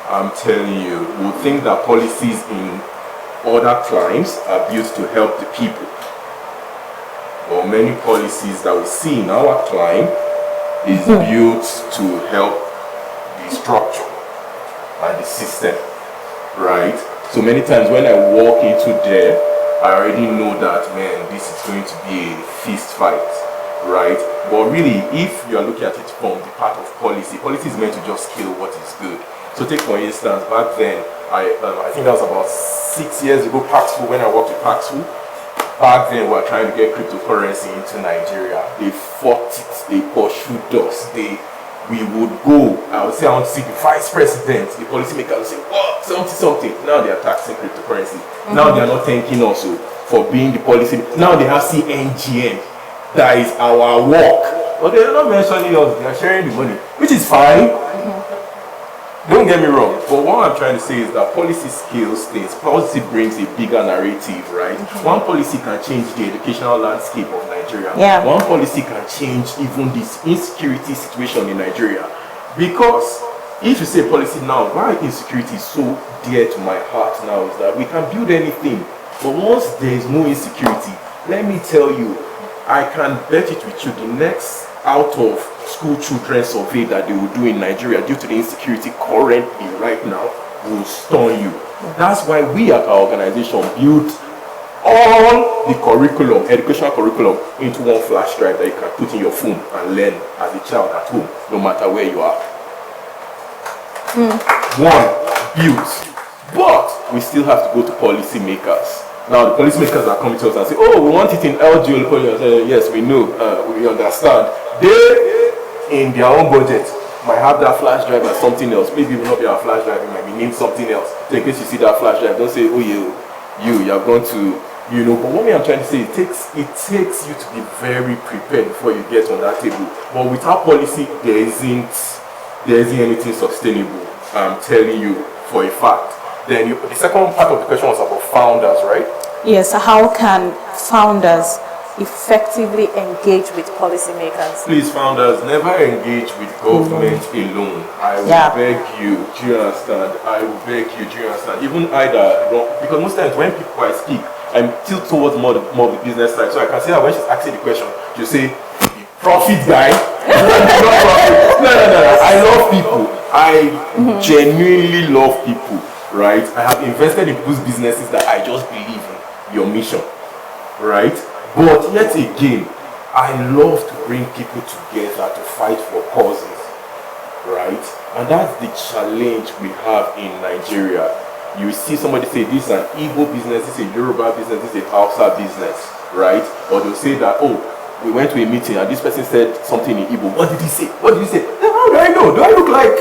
D: I'm telling you, we think that policies in other climes are built to help the people. But many policies that we see in our climb is built to help the structure and the system, right? So many times when I walk into there, I already know that, man, this is going to be a fist fight, right? But really, if you are looking at it from the part of policy, policy is meant to just kill what is good. So take for instance, back then, I think that was about 6 years ago, Paxful, when I worked with Paxful, back then we were trying to get cryptocurrency into Nigeria. They fought it, they pursued us, we would go, I would say I want to see the vice president, the policymaker would say, what, something. Now they are taxing cryptocurrency. Now they are not thanking us for being the policy. Now they have CNGN. That is our work. But they are not mentioning us, they are sharing the money, which is fine. Don't get me wrong, but what I'm trying to say is that policy scales things. Policy brings a bigger narrative, right? One policy can change the educational landscape of Nigeria.
C: Yeah.
D: One policy can change even this insecurity situation in Nigeria. Because if you say policy now, why insecurity is so dear to my heart now is that we can build anything. But once there is no insecurity, let me tell you, I can bet it with you, the next out of school children survey that they will do in Nigeria due to the insecurity currently right now will stun you. That's why we at our organization built all the curriculum, educational curriculum, into one flash drive that you can put in your phone and learn as a child at home, no matter where you are. One, built. But we still have to go to policy makers. Now the policymakers are coming to us and say, oh, we want it in LGO. Yes, we know, we understand. They, in their own budget, might have that flash drive as something else. Maybe it will not be our flash drive, it might be named something else. So in case you see that flash drive, don't say, oh, you're going to, but what I'm trying to say, it takes you to be very prepared before you get on that table. But without policy, there isn't anything sustainable. I'm telling you for a fact. Then the second part of the question was about founders, right?
A: Yes, how can founders effectively engage with policymakers?
D: Please, founders, never engage with government alone. I will beg you, do you understand? I will beg you, do you understand? Even either, because most times when people I speak, I'm still towards more of the business side. So I can see that when she's asking the question, she'll say, profit guy. No. I love people. I genuinely love people, right? I have invested in those businesses that I just believe in your mission, right? But yet again, I love to bring people together to fight for causes, right? And that's the challenge we have in Nigeria. You see somebody say this is an Igbo business, this is a Yoruba business, this is a Hausa business, right? Or they'll say that, oh, we went to a meeting and this person said something in Igbo. What did he say? What did he say? How do I know? Do I look like?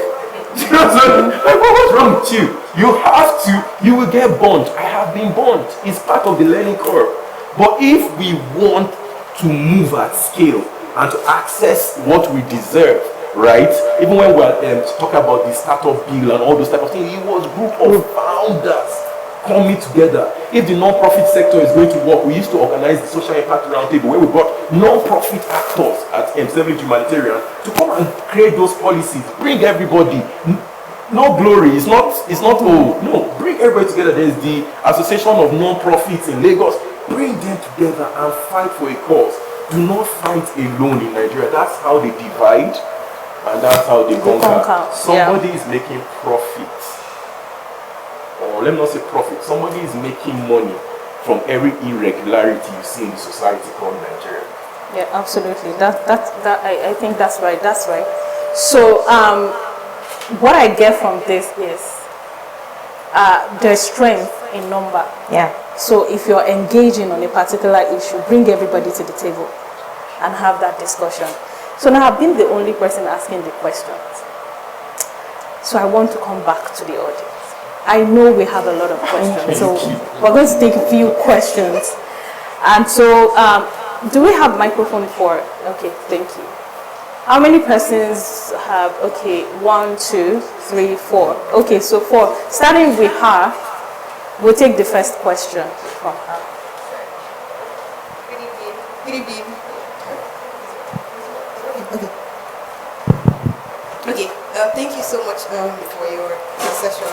D: You know what I'm saying? Like, what's wrong with you? You have to, you will get burnt. I have been burnt. It's part of the learning curve. But if we want to move at scale and to access what we deserve, right? Even when we're talking about the startup bill and all those type of things, it was a group of founders coming together. If the non-profit sector is going to work, we used to organize the social impact roundtable where we brought non-profit actors at M7 Humanitarian to come and create those policies, bring everybody. No glory, it's not oh no, bring everybody together. There's the Association of Non-Profits in Lagos. Bring them together and fight for a cause. Do not fight alone in Nigeria. That's how they divide and that's how they conquer. Somebody is making profit, or let me not say profit, somebody is making money from every irregularity you see in the society called Nigeria.
A: Yeah, absolutely. I think that's right. That's right. So what I get from this is there's strength in number.
C: Yeah.
A: So if you're engaging on a particular issue, bring everybody to the table and have that discussion. So now I've been the only person asking the questions. So I want to come back to the audience. I know we have a lot of questions, so we're going to take a few questions. And so, do we have microphone for? Okay, thank you. How many persons have? Okay, 1, 2, 3, 4. Okay, so 4. Starting with her, we'll take the first question from her.
E: Good evening. Okay. Thank you so much for your session.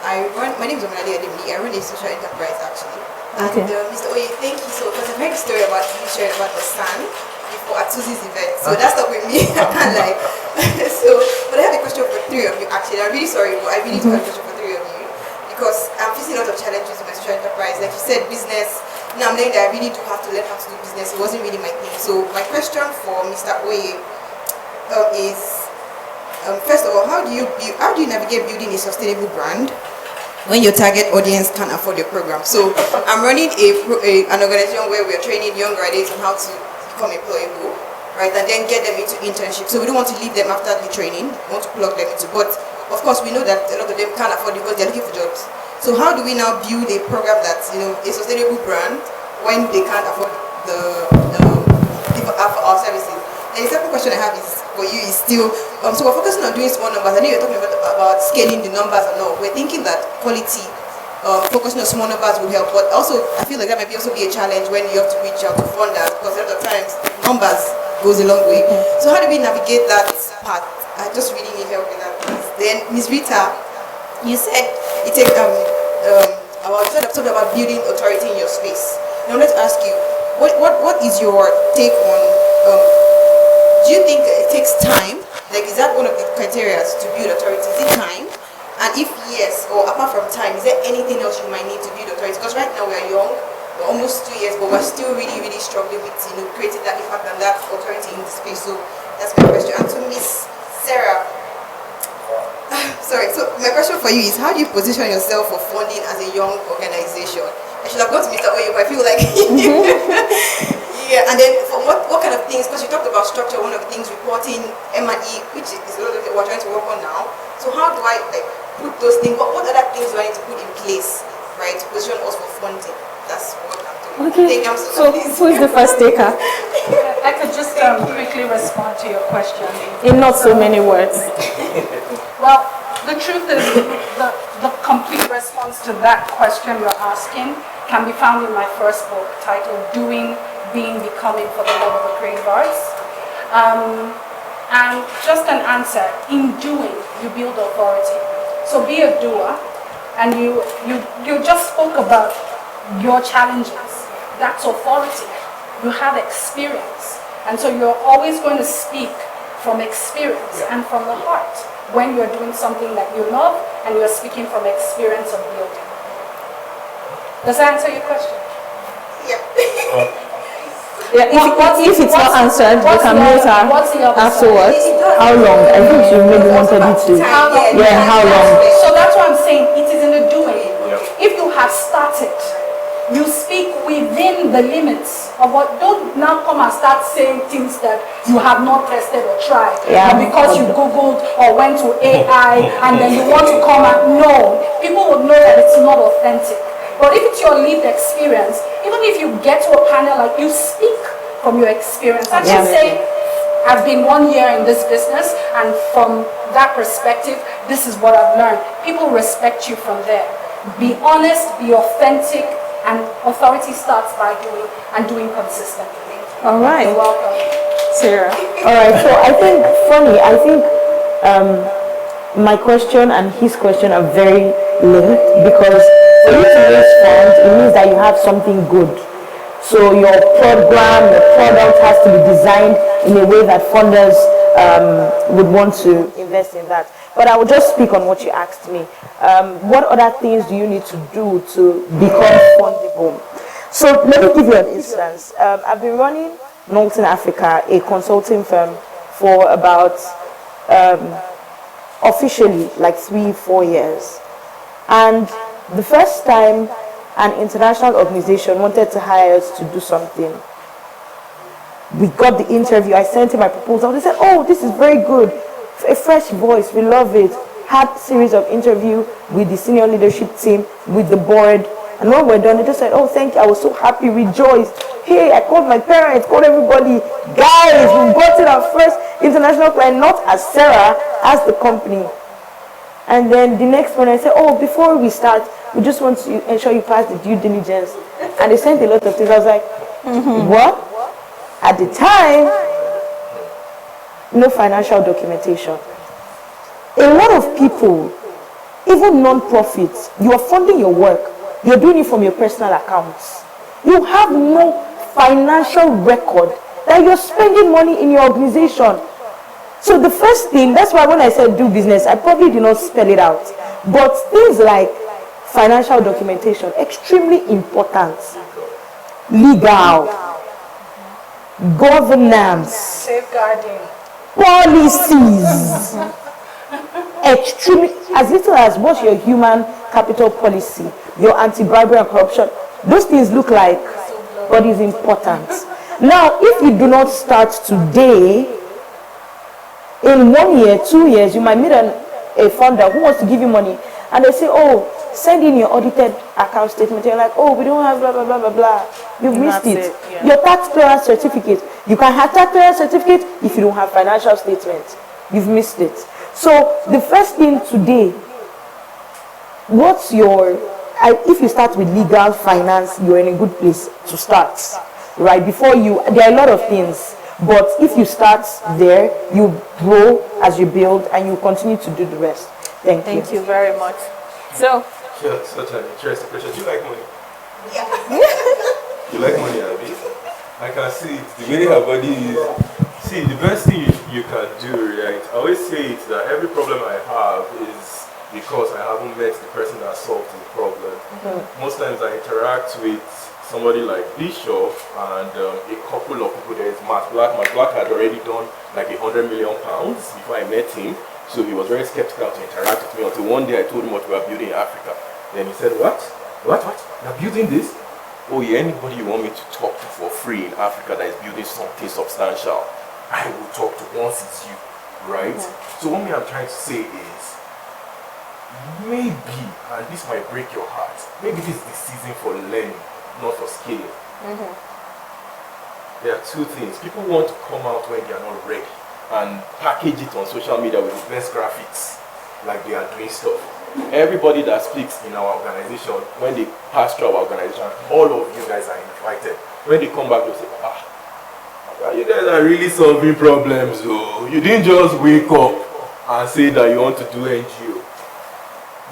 E: My name is Omole. I run a social enterprise actually. And Mr. Oye, thank you so much. I've heard the story about you sharing about the sand before at Susie's event. So that's not with me. I can't lie. But I have a question for 3 of you actually. I'm really sorry, but I really do have a question for 3 of you. Because I'm facing a lot of challenges with my social enterprise. Like you said, business. Now I'm learning that I really do have to learn how to do business. It wasn't really my thing. So my question for Mr. Oye is, first of all, how do you navigate building a sustainable brand when your target audience can't afford your program? So I'm running an organization where we're training young graduates on how to become employable, right, and then get them into internship. So we don't want to leave them after the training. We want to plug them into, but of course we know that a lot of them can't afford it because they're looking for jobs. So how do we now build a program that's a sustainable brand when they can't afford our services? And the second question I have is for you is still, so we're focusing on doing small numbers. I know you're talking about scaling the numbers and all. We're thinking that quality, focusing on small numbers will help, but also I feel like that might also be a challenge when you have to reach out to funders because a lot of times numbers goes a long way. So how do we navigate that part? I just really need help with that, please. Then Ms. Rita, you said it takes about building authority in your space. Now let's ask you, what is your take on? Do you think it takes time? Like, is that one of the criteria to build authority? Is it time? And if yes, or apart from time, is there anything else you might need to build authority? Because right now we are young, we're almost 2 years, but we're still really, really struggling with creating that impact and that authority in the space. So that's my question. And to Miss Sarah, sorry. So my question for you is, how do you position yourself for funding as a young organization? I should have gone to Mr. Oye, but I feel like. Yeah, and then for what kind of things, because you talked about structure, one of the things reporting, M&E, which is a lot of what we're trying to work on now. So how do I put those things, what other things do I need to put in place, right, to position us for funding? That's what I'm doing.
A: Okay, so who is the first taker?
B: I could just quickly respond to your question.
A: In not so many words.
B: Well, the truth is the complete response to that question you're asking can be found in my first book titled Doing, Being, Becoming for the Love of the Creative Arts. And just an answer, in doing, you build authority. So be a doer, and you just spoke about your challenges. That's authority. You have experience. And so you're always going to speak from experience and from the heart when you're doing something that you love and you're speaking from experience of building. Does that answer your question?
E: Yeah.
C: If it's not answered, we can meet her afterwards. How long? I think you maybe wanted it to. Yeah, how long?
B: So that's what I'm saying. It is in the doing. If you have started, you speak within the limits of what. Don't now come and start saying things that you have not tested or tried.
C: Yeah.
B: And because you Googled or went to AI and then you want to come and no, people would know that it's not authentic. But if it's your lived experience, even if you get to a panel, like you speak from your experience. I should say, I've been 1 year in this business, and from that perspective, this is what I've learned. People respect you from there. Be honest, be authentic, and authority starts by doing consistently.
C: All right.
B: You're welcome.
A: Sarah.
C: All right. So I think my question and his question are very linked, because for you to raise funds, it means that you have something good. So your program, your product has to be designed in a way that funders would want to invest in that. But I will just speak on what you asked me. What other things do you need to do to become fundable? So let me give you an instance. I've been running Nolton Africa, a consulting firm, for about officially like 3-4 years. And the first time an international organization wanted to hire us to do something, we got the interview, I sent in my proposal, they said, oh, this is very good, a fresh voice, we love it. Had series of interview with the senior leadership team, with the board, and when we're done, they just said, oh, thank you, I was so happy, rejoiced. Hey, I called my parents, called everybody, guys, we've gotten our first international client, not as Sarah, as the company. And then the next one, I said, oh, before we start, we just want to ensure you pass the due diligence. And they sent a lot of things. I was like, what? At the time, no financial documentation. A lot of people, even non-profits, you are funding your work. You're doing it from your personal accounts. You have no financial record that you're spending money in your organization. So the first thing, that's why when I said do business, I probably did not spell it out. But things like financial documentation, extremely important. Legal, governance,
B: Safeguarding.
C: policies, extremely, as little as what's your human capital policy, your anti-bribery and corruption. Those things look like, but it's important. Now, if you do not start today, in 1 year, 2 years, you might meet a funder who wants to give you money, and they say, oh, send in your audited account statement. You're like, oh, we don't have blah, blah, blah, blah, blah. You've missed it.
A: Yeah.
C: Your tax clearance certificate. You can have tax clearance certificate if you don't have financial statement. You've missed it. So the first thing today, what's your, if you start with legal, finance, you're in a good place to start. Right? Before you, there are a lot of things. But if you start there, you grow as you build, and you continue to do the rest. Thank you.
A: Thank you very much. So,
D: Sure, such an interesting question. Do you like money?
E: Yeah.
D: You like money, Abby? I can see it. The way her body is. See, the best thing you can do, right? I always say it that every problem I have is because I haven't met the person that solved the problem. Most times I interact with somebody like Bishop and a couple of people. There is Matt Black. Matt Black had already done like £100 million before I met him. So he was very skeptical to interact with me until one day I told him what we were building in Africa. Then he said, what? You're building this? Oh yeah, anybody you want me to talk to for free in Africa that is building something substantial, I will talk to once it's you, right? So what I'm trying to say is, maybe, and this might break your heart, maybe this is the season for learning, not for scaling. There are two things. People want to come out when they are not ready and package it on social media with the best graphics, like they are doing stuff. Everybody that speaks in our organization, when they pass through our organization, all of you guys are invited. When they come back, they'll say, you guys are really solving problems. Oh. You didn't just wake up and say that you want to do NGO.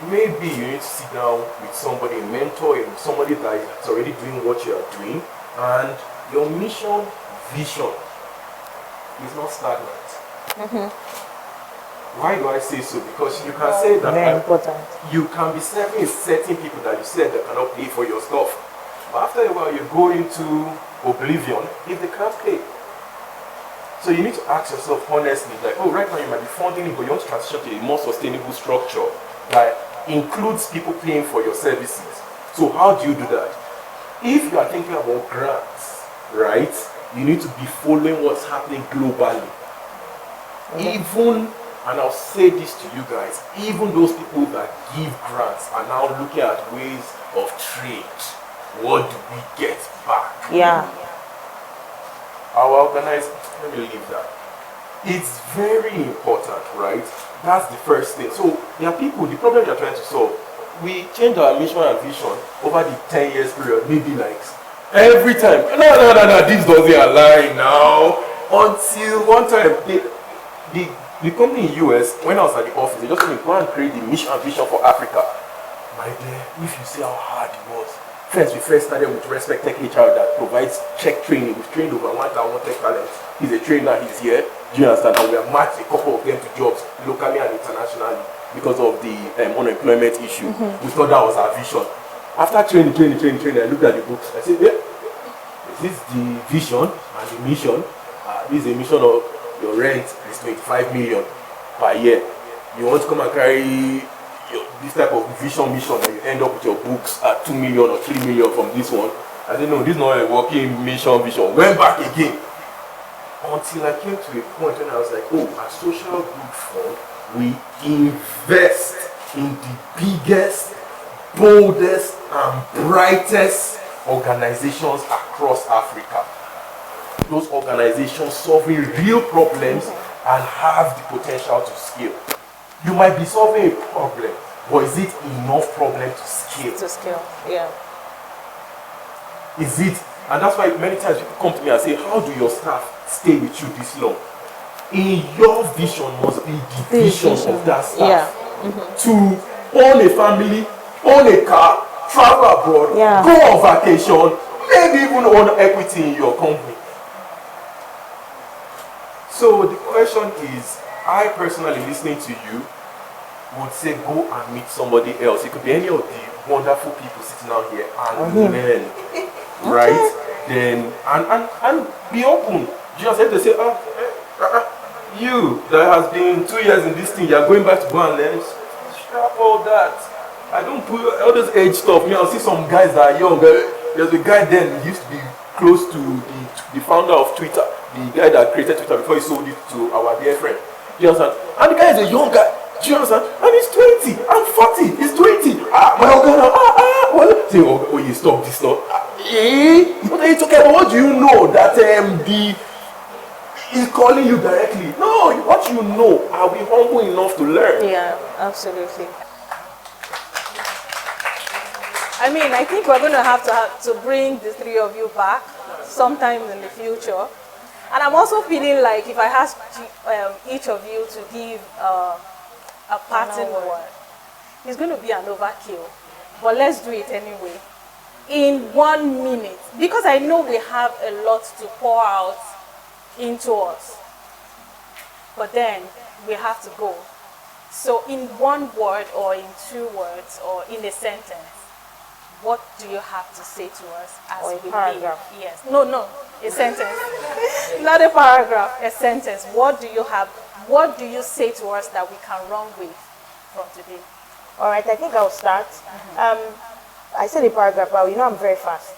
D: maybe you need to sit down with somebody, a mentor, somebody that is already doing what you are doing, and your mission, vision is not stagnant. Why do I say so? Because you can say that
C: Very important.
D: you can be serving certain people that you said that cannot pay for your stuff. But after a while, you go into oblivion if they can't pay. So you need to ask yourself honestly, like, oh, right now you might be funding it, but you want to transition to a more sustainable structure that includes people paying for your services. So how do you do that? If you are thinking about grants, right, you need to be following what's happening globally. Even, and I'll say this to you guys, even those people that give grants are now looking at ways of trade. What do we get back?
C: Yeah.
D: Our organization, let me leave that. It's very important, right? That's the first thing. So there are people, the problem you're trying to solve, we change our mission and vision over the 10 years period, maybe like every time. No, this doesn't align now. Until one time, the company in US, when I was at the office, they just told me, go and create the mission and vision for Africa. My dear, if you see how hard it was. First, we first started with Respect Tech HR that provides check training. We've trained over 1,000 tech talents. He's a trainer, he's here. Do you understand? And we have matched a couple of them to jobs locally and internationally because of the unemployment issue. We thought that was our vision. After training, I looked at the books. I said, yeah, this is the vision and the mission. This is a mission of your rent is 25 million per year. You want to come and carry this type of vision mission and you end up with your books at 2 million or 3 million from this one. I said, no, this is not a working mission vision. Went back again. Until I came to a point when I was like, oh, at SocialGood Fund, we invest in the biggest, boldest, and brightest organizations across Africa. Those organizations solving real problems and have the potential to scale. You might be solving a problem, but is it enough problem to scale?
C: To scale, yeah.
D: Is it? And that's why many times people come to me and say, how do your staff stay with you this long? In your vision must be the vision of that staff. To own a family, own a car, travel abroad, go on vacation, maybe even own equity in your company. So the question is, I personally, listening to you, would say go and meet somebody else. It could be any of the wonderful people sitting out here and learn, right? Then and be open. Just have to say, you that has been 2 years in this thing, you are going back to go and learn. Scrap all that. I don't put all this age stuff. I'll see some guys that are young. There's a guy then who used to be close to the founder of Twitter, the guy that created Twitter before he sold it to our dear friend. Do you understand? And the guy is a young guy. Do you understand? And he's 20. I'm 40. He's 20. Well, say, you stop this stuff. What are you talking about? What do you know that he's calling you directly? No, what you know, are we humble enough to learn?
A: Yeah, absolutely. I mean, I think we're going to have to bring the three of you back sometime in the future. And I'm also feeling like if I ask each of you to give a parting word, it's going to be an overkill. But let's do it anyway. In 1 minute. Because I know we have a lot to pour out into us. But then we have to go. So in 1 word or in 2 words or in a sentence, what do you have to say to us as
C: or a
A: we
C: paragraph?
A: leave? Yes. No, a sentence. Not a paragraph, a sentence. What do you have? What do you say to us that we can run with from today?
C: All right, I think I'll start. I said a paragraph, but I'm very fast.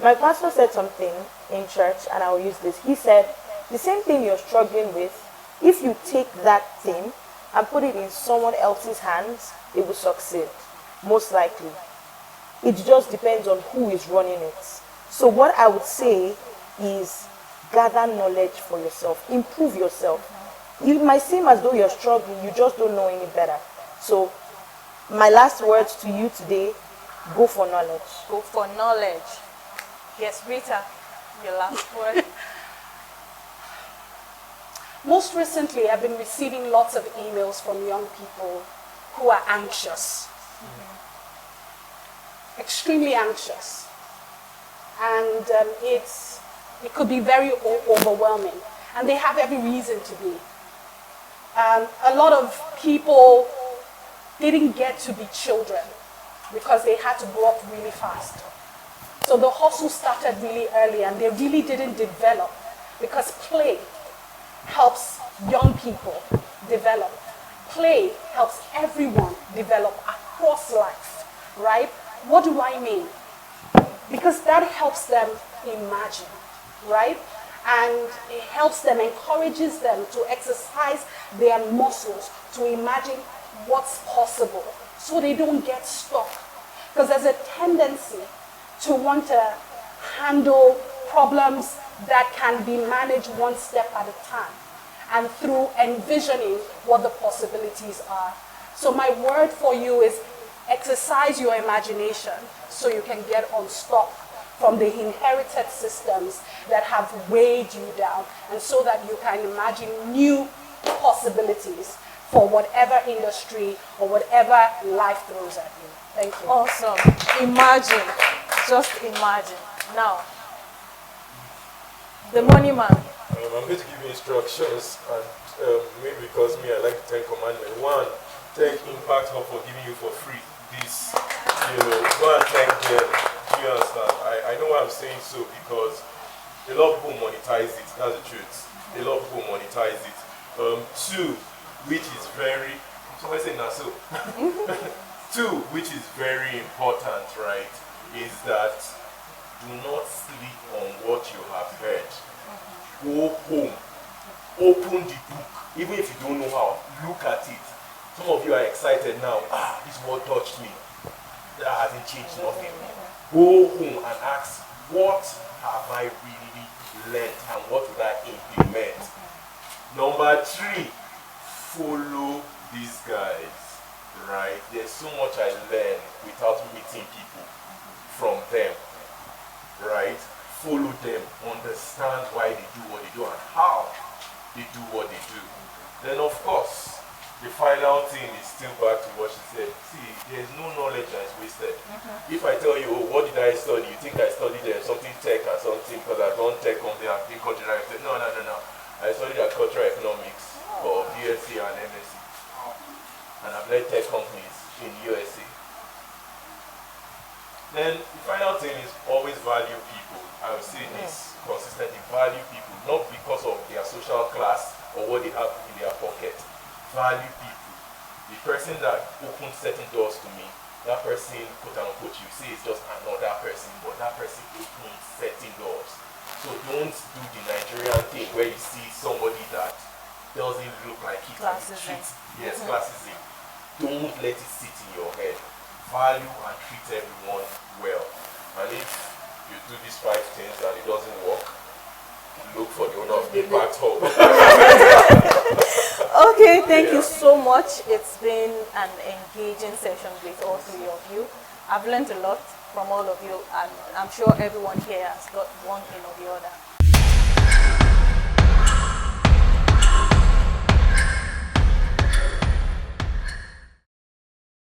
C: My pastor said something in church, and I will use this. He said, the same thing you're struggling with, if you take that thing and put it in someone else's hands, it will succeed, most likely. It just depends on who is running it. So what I would say is gather knowledge for yourself, improve yourself. It might seem as though you're struggling, you just don't know any better. So my last words to you today, go for knowledge.
A: Go for knowledge. Yes, Rita, your last word.
B: Most recently, I've been receiving lots of emails from young people who are anxious, extremely anxious, and it could be very overwhelming, and they have every reason to be. A lot of people didn't get to be children because they had to grow up really fast. So the hustle started really early and they really didn't develop because play helps young people develop. Play helps everyone develop across life, right? What do I mean? Because that helps them imagine, right? And it helps them, encourages them to exercise their muscles, to imagine what's possible so they don't get stuck. Because there's a tendency to want to handle problems that can be managed one step at a time and through envisioning what the possibilities are. So my word for you is exercise your imagination so you can get unstuck from the inherited systems that have weighed you down, and so that you can imagine new possibilities for whatever industry or whatever life throws at you. Thank you.
A: Awesome. Imagine. Just imagine. Now, the money man.
D: I'm going to give you instructions, and maybe because me, I like the 10 commandments. One, thank Impact Hub for giving you for free this. Go and thank them. You understand? I know why I'm saying so, because a lot of people monetize it. That's the truth. A lot of people monetize it. Two, which is very, so I say now so. Two, which is very important, right, is that do not sleep on what you have heard. Go home, open the book, even if you don't know how, look at it. Some of you are excited now. This word touched me. That hasn't changed nothing. Go home and ask, what have I really learned and what would I implement? Number three, follow these guys, right? There's so much I learned without meeting people from them, right? Follow them, understand why they do what they do and how they do what they do. Then of course, the final thing is still back to what she said. See, there's no knowledge that is wasted. If I tell you, oh, what did I study? You think I studied something tech and something because I've done tech company and been cultural. No. I studied cultural economics for BSc and MSc. And I've led tech companies in USA. Then the final thing is always value people. I will say this consistently, value people, not because of their social class or what they have in their pocket. Value people. The person that opened certain doors to me, that person, quote unquote, you say it's just another person, but that person opened certain doors. So don't do the Nigerian thing where you see somebody that doesn't look like it.
A: Classism.
D: Yes, classism. Don't let it sit in your head. Value and treat everyone well. And if you do these 5 things and it doesn't work, look for the owner of Impact Hub.
A: Okay, thank you so much. It's been an engaging session with all 3 of you. I've learned a lot from all of you, and I'm sure everyone here has got one thing or the other.